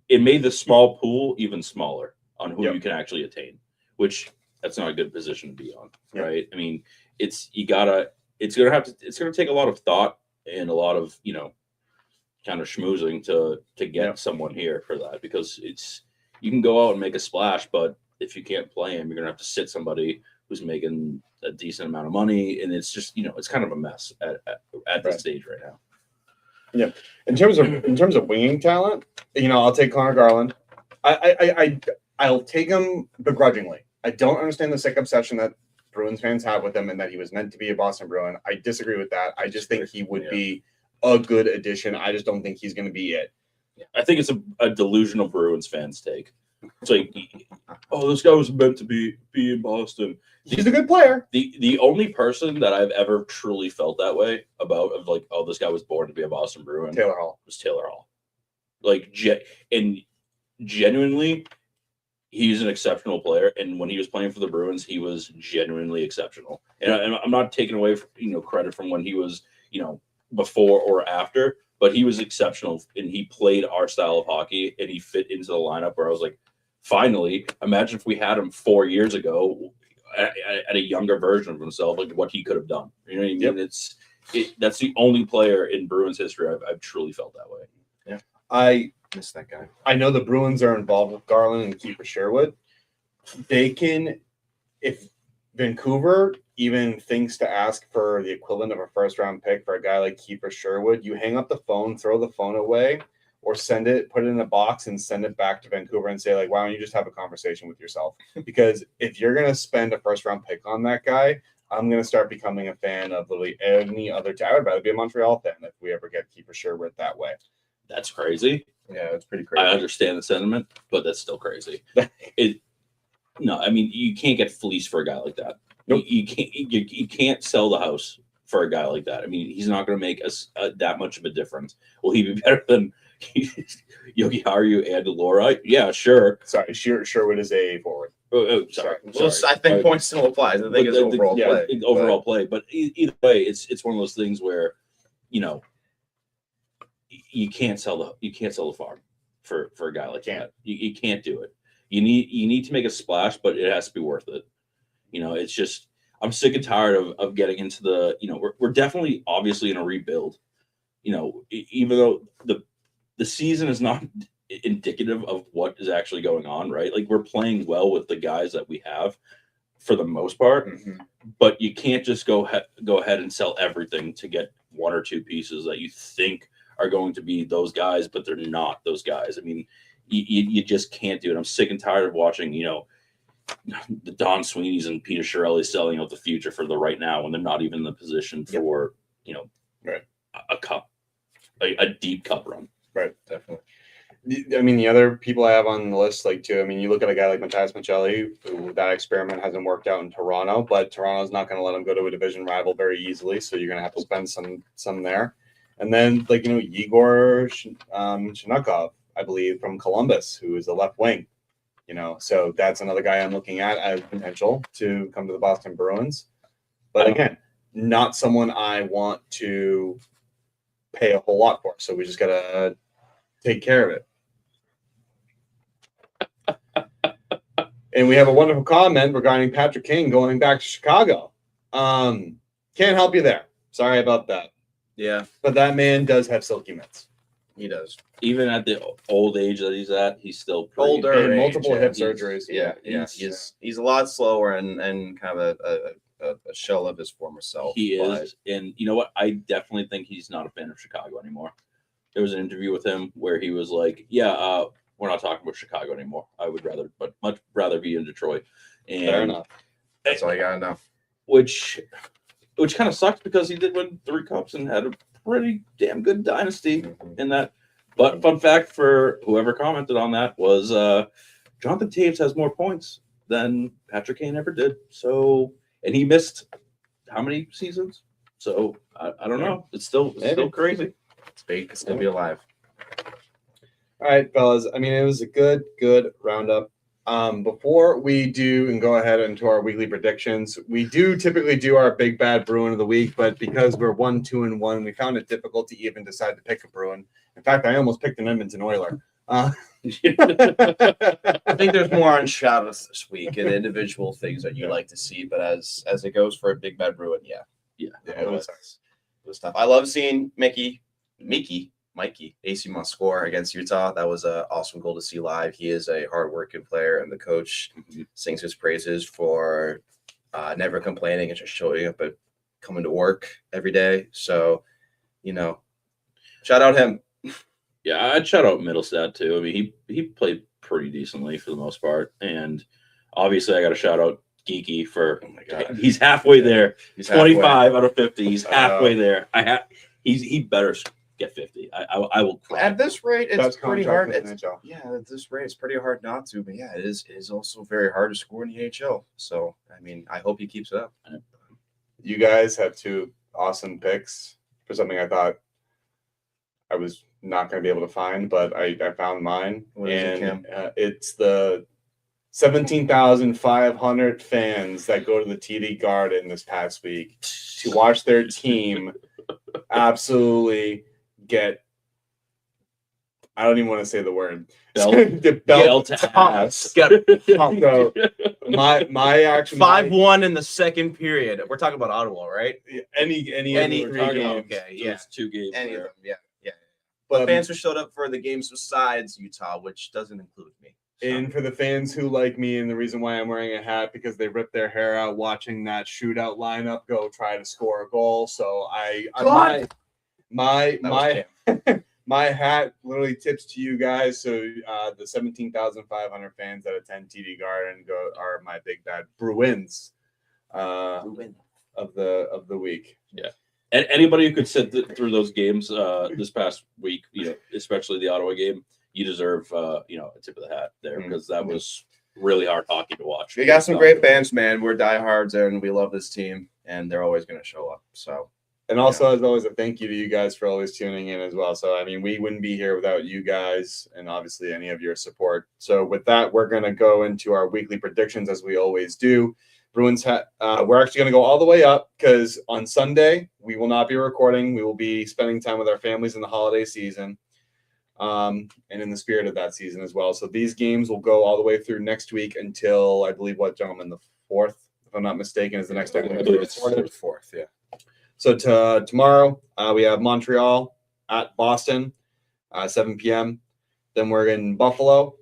It made the small pool even smaller on who you can actually attain, which that's not a good position to be on, right? I mean, it's gonna take a lot of thought and a lot of kind of schmoozing to get someone here for that, because you can go out and make a splash, but if you can't play him, you're gonna have to sit somebody who's making a decent amount of money, and it's just it's kind of a mess at this stage right now. Yeah, in terms of winging talent, I'll take Connor Garland. I'll take him begrudgingly. I don't understand the sick obsession that Bruins fans have with him, and that he was meant to be a Boston Bruin. I disagree with that. I just think he would be a good addition. I just don't think he's going to be it. I think it's a delusional Bruins fans take. It's like, oh, this guy was meant to be in Boston. He's a good player. The only person that I've ever truly felt that way about, of like, oh, this guy was born to be a Boston Bruin, Taylor Hall. was Taylor Hall. Like, and genuinely, he's an exceptional player. And when he was playing for the Bruins, he was genuinely exceptional. And I'm not taking away credit from when he was before or after, but he was exceptional, and he played our style of hockey, and he fit into the lineup where I was like, finally, imagine if we had him 4 years ago at a younger version of himself, like what he could have done. You know what I mean? Yep. That's the only player in Bruins history I've truly felt that way. Yeah. I miss that guy. I know the Bruins are involved with Garland and Kiefer Sherwood. They can, if Vancouver even thinks to ask for the equivalent of a first-round pick for a guy like Kiefer Sherwood, you hang up the phone, throw the phone away, or put it in a box and send it back to Vancouver and say, like, why don't you just have a conversation with yourself? Because if you're going to spend a first-round pick on that guy, I'm going to start becoming a fan of literally any other team. I would rather be a Montreal fan if we ever get Kiefer Sherwood that way. That's crazy. Yeah, it's pretty crazy. I understand the sentiment, but that's still crazy. No, I mean, you can't get fleeced for a guy like that. Nope. You can't sell the house for a guy like that. I mean, he's not going to make us that much of a difference. Will he be better than Yogi Haru and Delora? Yeah, sure. Sorry, Sherwood is a forward. Sorry. Well, I think points still applies. I think it's overall play. Overall play. But either way, it's one of those things where, you can't sell the farm for a guy like that. You can't do it. You need to make a splash, but it has to be worth it. It's just, I'm sick and tired of getting into the, we're definitely obviously in a rebuild. Even though the season is not indicative of what is actually going on, right? Like, we're playing well with the guys that we have for the most part, but you can't just go ahead and sell everything to get one or two pieces that you think are going to be those guys, but they're not those guys. I mean, you just can't do it. I'm sick and tired of watching, the Don Sweeneys and Peter Chiarelli selling out the future for the right now when they're not even in the position for, a cup, a deep cup run. Right, definitely. I mean, the other people I have on the list, you look at a guy like Matthias Maccelli, who that experiment hasn't worked out in Toronto, but Toronto's not going to let him go to a division rival very easily, so you're going to have to spend some there. And then, Yegor Shinakov, I believe, from Columbus, who is a left wing. So that's another guy I'm looking at as potential to come to the Boston Bruins. But again, not someone I want to pay a whole lot for. So we just got to take care of it. And we have a wonderful comment regarding Patrick Kane going back to Chicago. Can't help you there. Sorry about that. Yeah. But that man does have silky mitts. He does. Even at the old age that he's at, he's still older. And multiple hip surgeries. Yeah. He's a lot slower and kind of a shell of his former self. He is. And you know what? I definitely think he's not a fan of Chicago anymore. There was an interview with him where he was like, we're not talking about Chicago anymore. I would much rather be in Detroit. And fair enough. That's all you gotta know. Which kind of sucks, because he did win 3 cups and had a pretty damn good dynasty in that. But fun fact for whoever commented on that was Jonathan Taves has more points than Patrick Kane ever did. So, and he missed how many seasons? So I don't know. It's still crazy. It's big. It's gonna be alive. All right, fellas. I mean, it was a good roundup. Before we do and go ahead into our weekly predictions, we do typically do our big bad Bruin of the week, but because we're 1-2-1, we found it difficult to even decide to pick a Bruin. In fact, I almost picked an Edmonton Oiler. I think there's more on shadows this week and individual things that you like to see, but as it goes for a big bad Bruin, it was tough. I love seeing Mickey, Mikey, AC must score against Utah. That was an awesome goal to see live. He is a hardworking player, and the coach sings his praises for never complaining and just showing up and coming to work every day. So, shout out him. Yeah, I'd shout out Middlestad too. I mean, he played pretty decently for the most part, and obviously I got to shout out Geeky for he's halfway there. He's 25 out of 50. He's halfway there. He better get 50. I will cry. At this rate, it's pretty hard. At This rate, it's pretty hard not to. But yeah, it is also very hard to score in the AHL. So I mean, I hope he keeps it up. You guys have 2 awesome picks for something I thought I was not going to be able to find, but I found mine. It's the 17,500 fans that go to the TD Garden this past week to watch their team absolutely get, I don't even want to say the word. Belt to ass. So my action 5-1 in the second period. We're talking about Ottawa, right? Any of the 3 games. Okay, yeah. Those 2 games. Any of there. them, yeah. But Fans who showed up for the games besides Utah, which doesn't include me. and for the fans who like me, and the reason why I'm wearing a hat, because they ripped their hair out watching that shootout lineup go try to score a goal. So my hat literally tips to you guys. So the 17,500 fans that attend TD Garden are my big bad Bruins of the week. Yeah. And anybody who could sit through those games this past week, especially the Ottawa game, you deserve a tip of the hat there, because that was really hard hockey to watch. We got some great fans, man. We're diehards, and we love this team, and they're always going to show up. So, and also, as always, a thank you to you guys for always tuning in as well. So, I mean, we wouldn't be here without you guys, and obviously any of your support. So, with that, we're going to go into our weekly predictions as we always do. Bruins, we're actually going to go all the way up, because on Sunday we will not be recording. We will be spending time with our families in the holiday season, and in the spirit of that season as well. So these games will go all the way through next week until, I believe, gentlemen, the 4th, if I'm not mistaken, is the next time. I believe it's 4th, yeah. So tomorrow we have Montreal at Boston, 7 p.m. Then we're in Buffalo.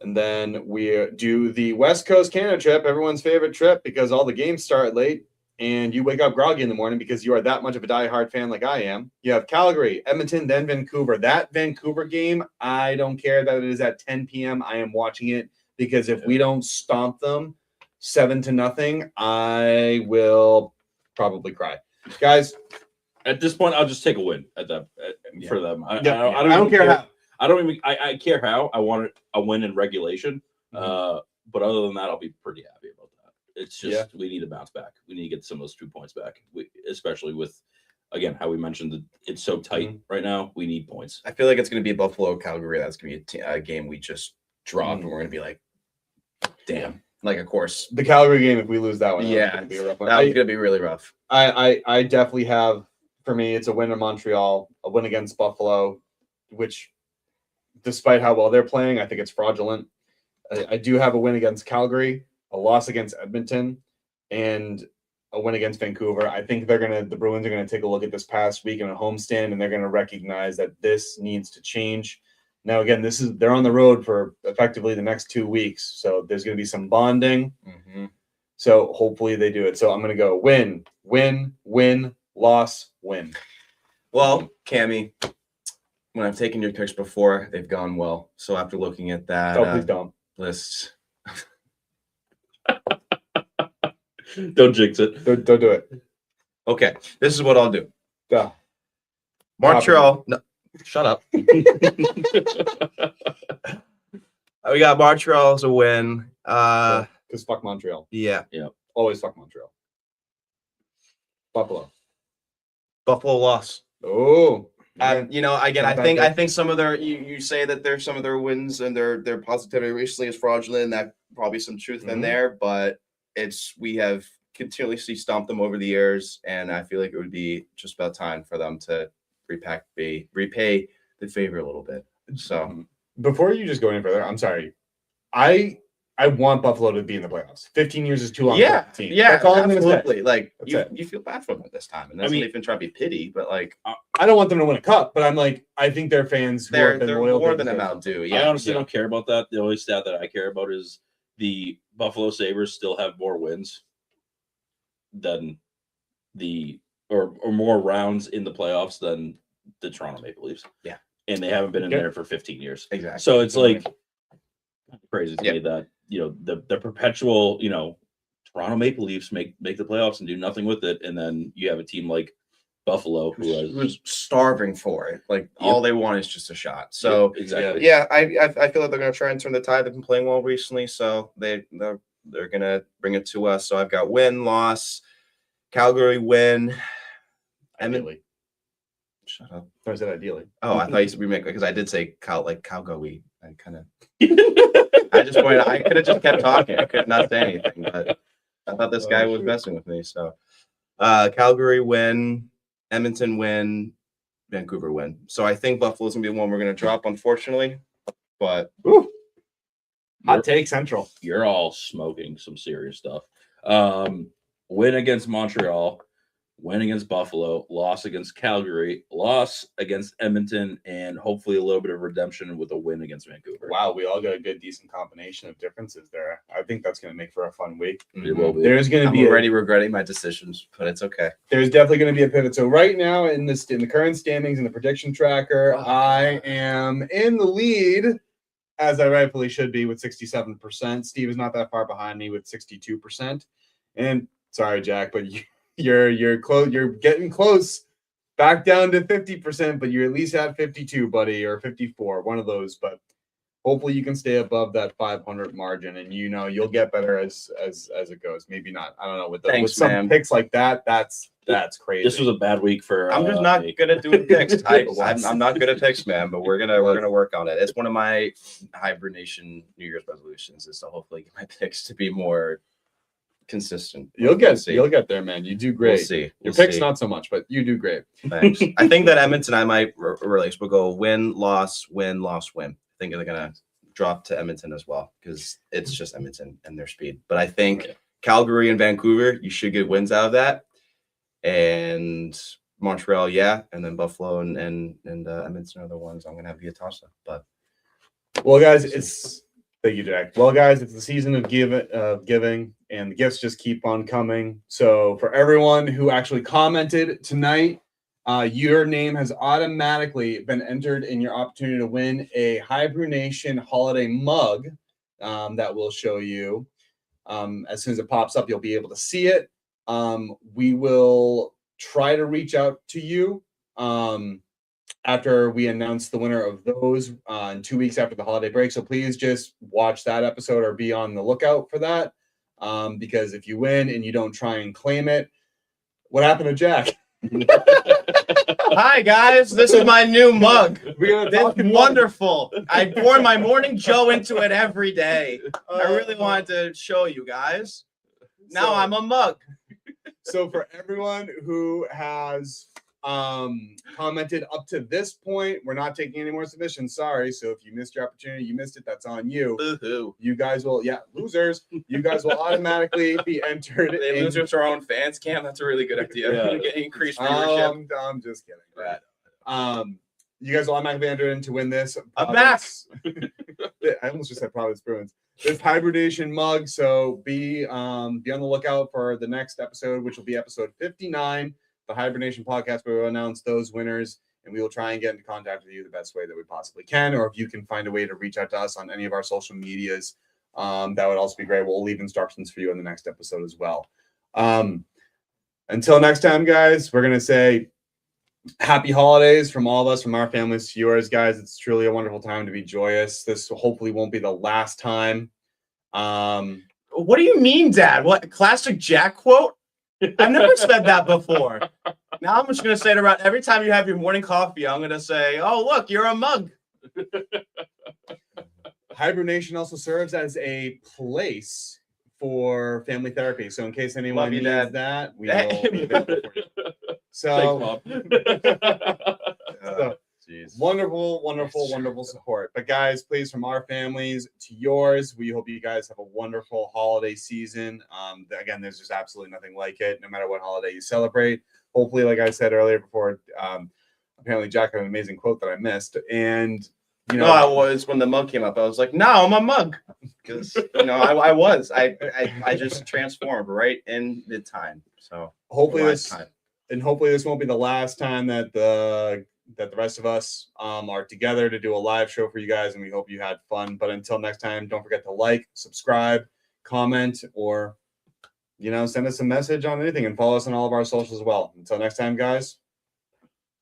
And then we do the West Coast Canada trip, everyone's favorite trip, because all the games start late and you wake up groggy in the morning because you are that much of a diehard fan like I am. You have Calgary, Edmonton, then Vancouver. That Vancouver game, I don't care that it is at 10 p.m. I am watching it, because if we don't stomp them 7-0, I will probably cry. Guys, at this point, I'll just take a win for them. I don't care how. I care how. I want a win in regulation. But other than that, I'll be pretty happy about that. It's just we need to bounce back. We need to get some of those 2 points back. Especially with, again, how we mentioned that it's so tight right now. We need points. I feel like it's going to be Buffalo, Calgary. That's going to be a game we just dropped, and we're going to be like, damn. Like, of course. The Calgary game, if we lose that one, yeah, going to be a rough one. That's going to be really rough. I definitely have, for me, it's a win in Montreal, a win against Buffalo, which, despite how well they're playing, I think it's fraudulent. I do have a win against Calgary, a loss against Edmonton, and a win against Vancouver. I think the Bruins are going to take a look at this past week in a homestand, and they're going to recognize that this needs to change. Now, again, they're on the road for effectively the next 2 weeks, so there's going to be some bonding. So hopefully they do it. So I'm going to go win, loss, win. Well, Cammy, when I've taken your picks before, they've gone well. So after looking at that Please don't. list, Don't jinx it. Don't do it. okay, this is what I'll do. Yeah. Montreal. No, shut up. We got Montreal as a win. Because fuck Montreal. Yeah. Always fuck Montreal. Buffalo loss. Oh. Again, I think some of their you say that there's some of their wins and their positivity recently is fraudulent, and that probably some truth in there, but we have continuously stomped them over the years, and I feel like it would be just about time for them to repay the favor a little bit. So before you just go any further, I'm sorry. I I want Buffalo to be in the playoffs. 15 years is too long. Yeah, for a team. yeah, That's all I'm gonna say. absolutely. Like That's you, it. you feel bad for them at this time, and that's I mean- not even trying to be pity, but like I don't want them to win a cup, but I'm like, I think their fans who they're have been loyal more to than the- about due. I Yeah, honestly don't care about that. The only stat that I care about is the Buffalo Sabres still have more wins than or more rounds in the playoffs than the Toronto Maple Leafs. Yeah. And they haven't been in Okay. there for 15 years. exactly. So it's like crazy to Yeah. me that, the perpetual, Toronto Maple Leafs make the playoffs and do nothing with it. And then you have a team like Buffalo who who's starving for it. Like all they want is just a shot. So exactly. yeah, I feel like they're gonna try and turn the tide. They've been playing well recently, so they're gonna bring it to us. So I've got win, loss, Calgary win. Ideally. Shut up. I said ideally. Oh, I thought you said remake because I did say Calgary. I kind of I just pointed. I could have just kept talking. I could not say anything, but I thought this guy was messing with me. So Calgary win, Edmonton win, Vancouver win. So I think Buffalo's gonna be the one we're gonna drop, unfortunately. But Hot take central. You're all smoking some serious stuff. Win against Montreal, win against Buffalo, loss against Calgary, loss against Edmonton, and hopefully a little bit of redemption with a win against Vancouver. Wow, we all got a good, decent combination of differences there. I think that's going to make for a fun week. It will be. There's going to I'm be already regretting my decisions, but it's okay. there's definitely going to be a pivot. So right now in the current standings in the prediction tracker, I am in the lead, as I rightfully should be, with 67%. Steve is not that far behind me with 62%. And sorry, Jack, but you're close. You're getting close, back down to 50%, but you're at least at 52, buddy, or 54, one of those. But hopefully you can stay above that 500 margin, and you'll get better as it goes. Maybe not. I don't know. With Thanks, some man. picks like that, that's crazy. This was a bad week for. I'm just not me. good at doing picks. I'm not good at picks, man. But we're gonna work on it. It's one of my HiBruiNation New Year's resolutions is to hopefully get my picks to be more consistent. You'll We'll see. get there, man. You do great. We'll see. Your We'll picks see. not so much, but you do great. Thanks. I think that Edmonton, I might release. We'll go win, loss, win, loss, win. I think they're gonna drop to Edmonton as well because it's just Edmonton and their speed. But I think Calgary and Vancouver, you should get wins out of that. And Montreal, yeah, and then Buffalo and Edmonton are the ones I'm gonna have to be a toss up. But Well, guys, thank you, Jack. Well, guys, it's the season of giving, and the gifts just keep on coming. So, for everyone who actually commented tonight, your name has automatically been entered in your opportunity to win a HiBruiNation holiday mug that we'll show you. As soon as it pops up, you'll be able to see it. We will try to reach out to you after we announce the winner of those in 2 weeks after the holiday break. So please just watch that episode or be on the lookout for that. Because if you win and you don't try and claim it, what happened to Jack? hi guys, this is my new mug. We're gonna talk It's wonderful. I pour my morning Joe into it every day. I really wanted to show you guys. Now I'm a mug. So for everyone who has commented up to this point, we're not taking any more submissions. Sorry. So if you missed your opportunity, you missed it. That's on you. Boo-hoo. You guys will, losers. You guys will automatically be entered. They lose to our own fans, Cam. That's a really good idea. Yeah. Get increased viewership. I'm just kidding. But, you guys will automatically enter in to win this. I'm back. I almost just said Providence Bruins. This HiBruiNation mug. So be on the lookout for the next episode, which will be episode 59, the HiBruiNation podcast, where we'll announce those winners, and we will try and get into contact with you the best way that we possibly can. Or if you can find a way to reach out to us on any of our social medias, that would also be great. We'll leave instructions for you in the next episode as well. Until next time, guys, we're gonna say happy holidays from all of us, from our families to yours, guys. It's truly a wonderful time to be joyous. This hopefully won't be the last time. What do you mean, Dad? What classic Jack quote? I've never said that before. Now I'm just gonna say it around every time you have your morning coffee. I'm gonna say, "Oh, look, you're a mug." HiBruiNation also serves as a place for family therapy. So in case anyone Love you, needs Dad. that, we will be available for you. Thanks, So, Mom. so Jeez. Wonderful support. But guys, please, from our families to yours, we hope you guys have a wonderful holiday season. Again, there's just absolutely nothing like it, no matter what holiday you celebrate. Hopefully, like I said earlier before, apparently Jack had an amazing quote that I missed. And you know, no, I was when the mug came up. I was like, "No, I'm a mug," because I just transformed right in the time. So hopefully last time. hopefully this won't be the last time that the rest of us are together to do a live show for you guys, and we hope you had fun. But until next time, don't forget to like, subscribe, comment, or send us a message on anything, and follow us on all of our socials as well. Until next time, guys.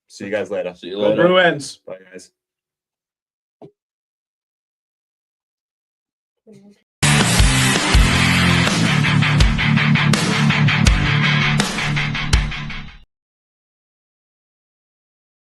See you guys later. See you Go later. Bruins. Bye, guys.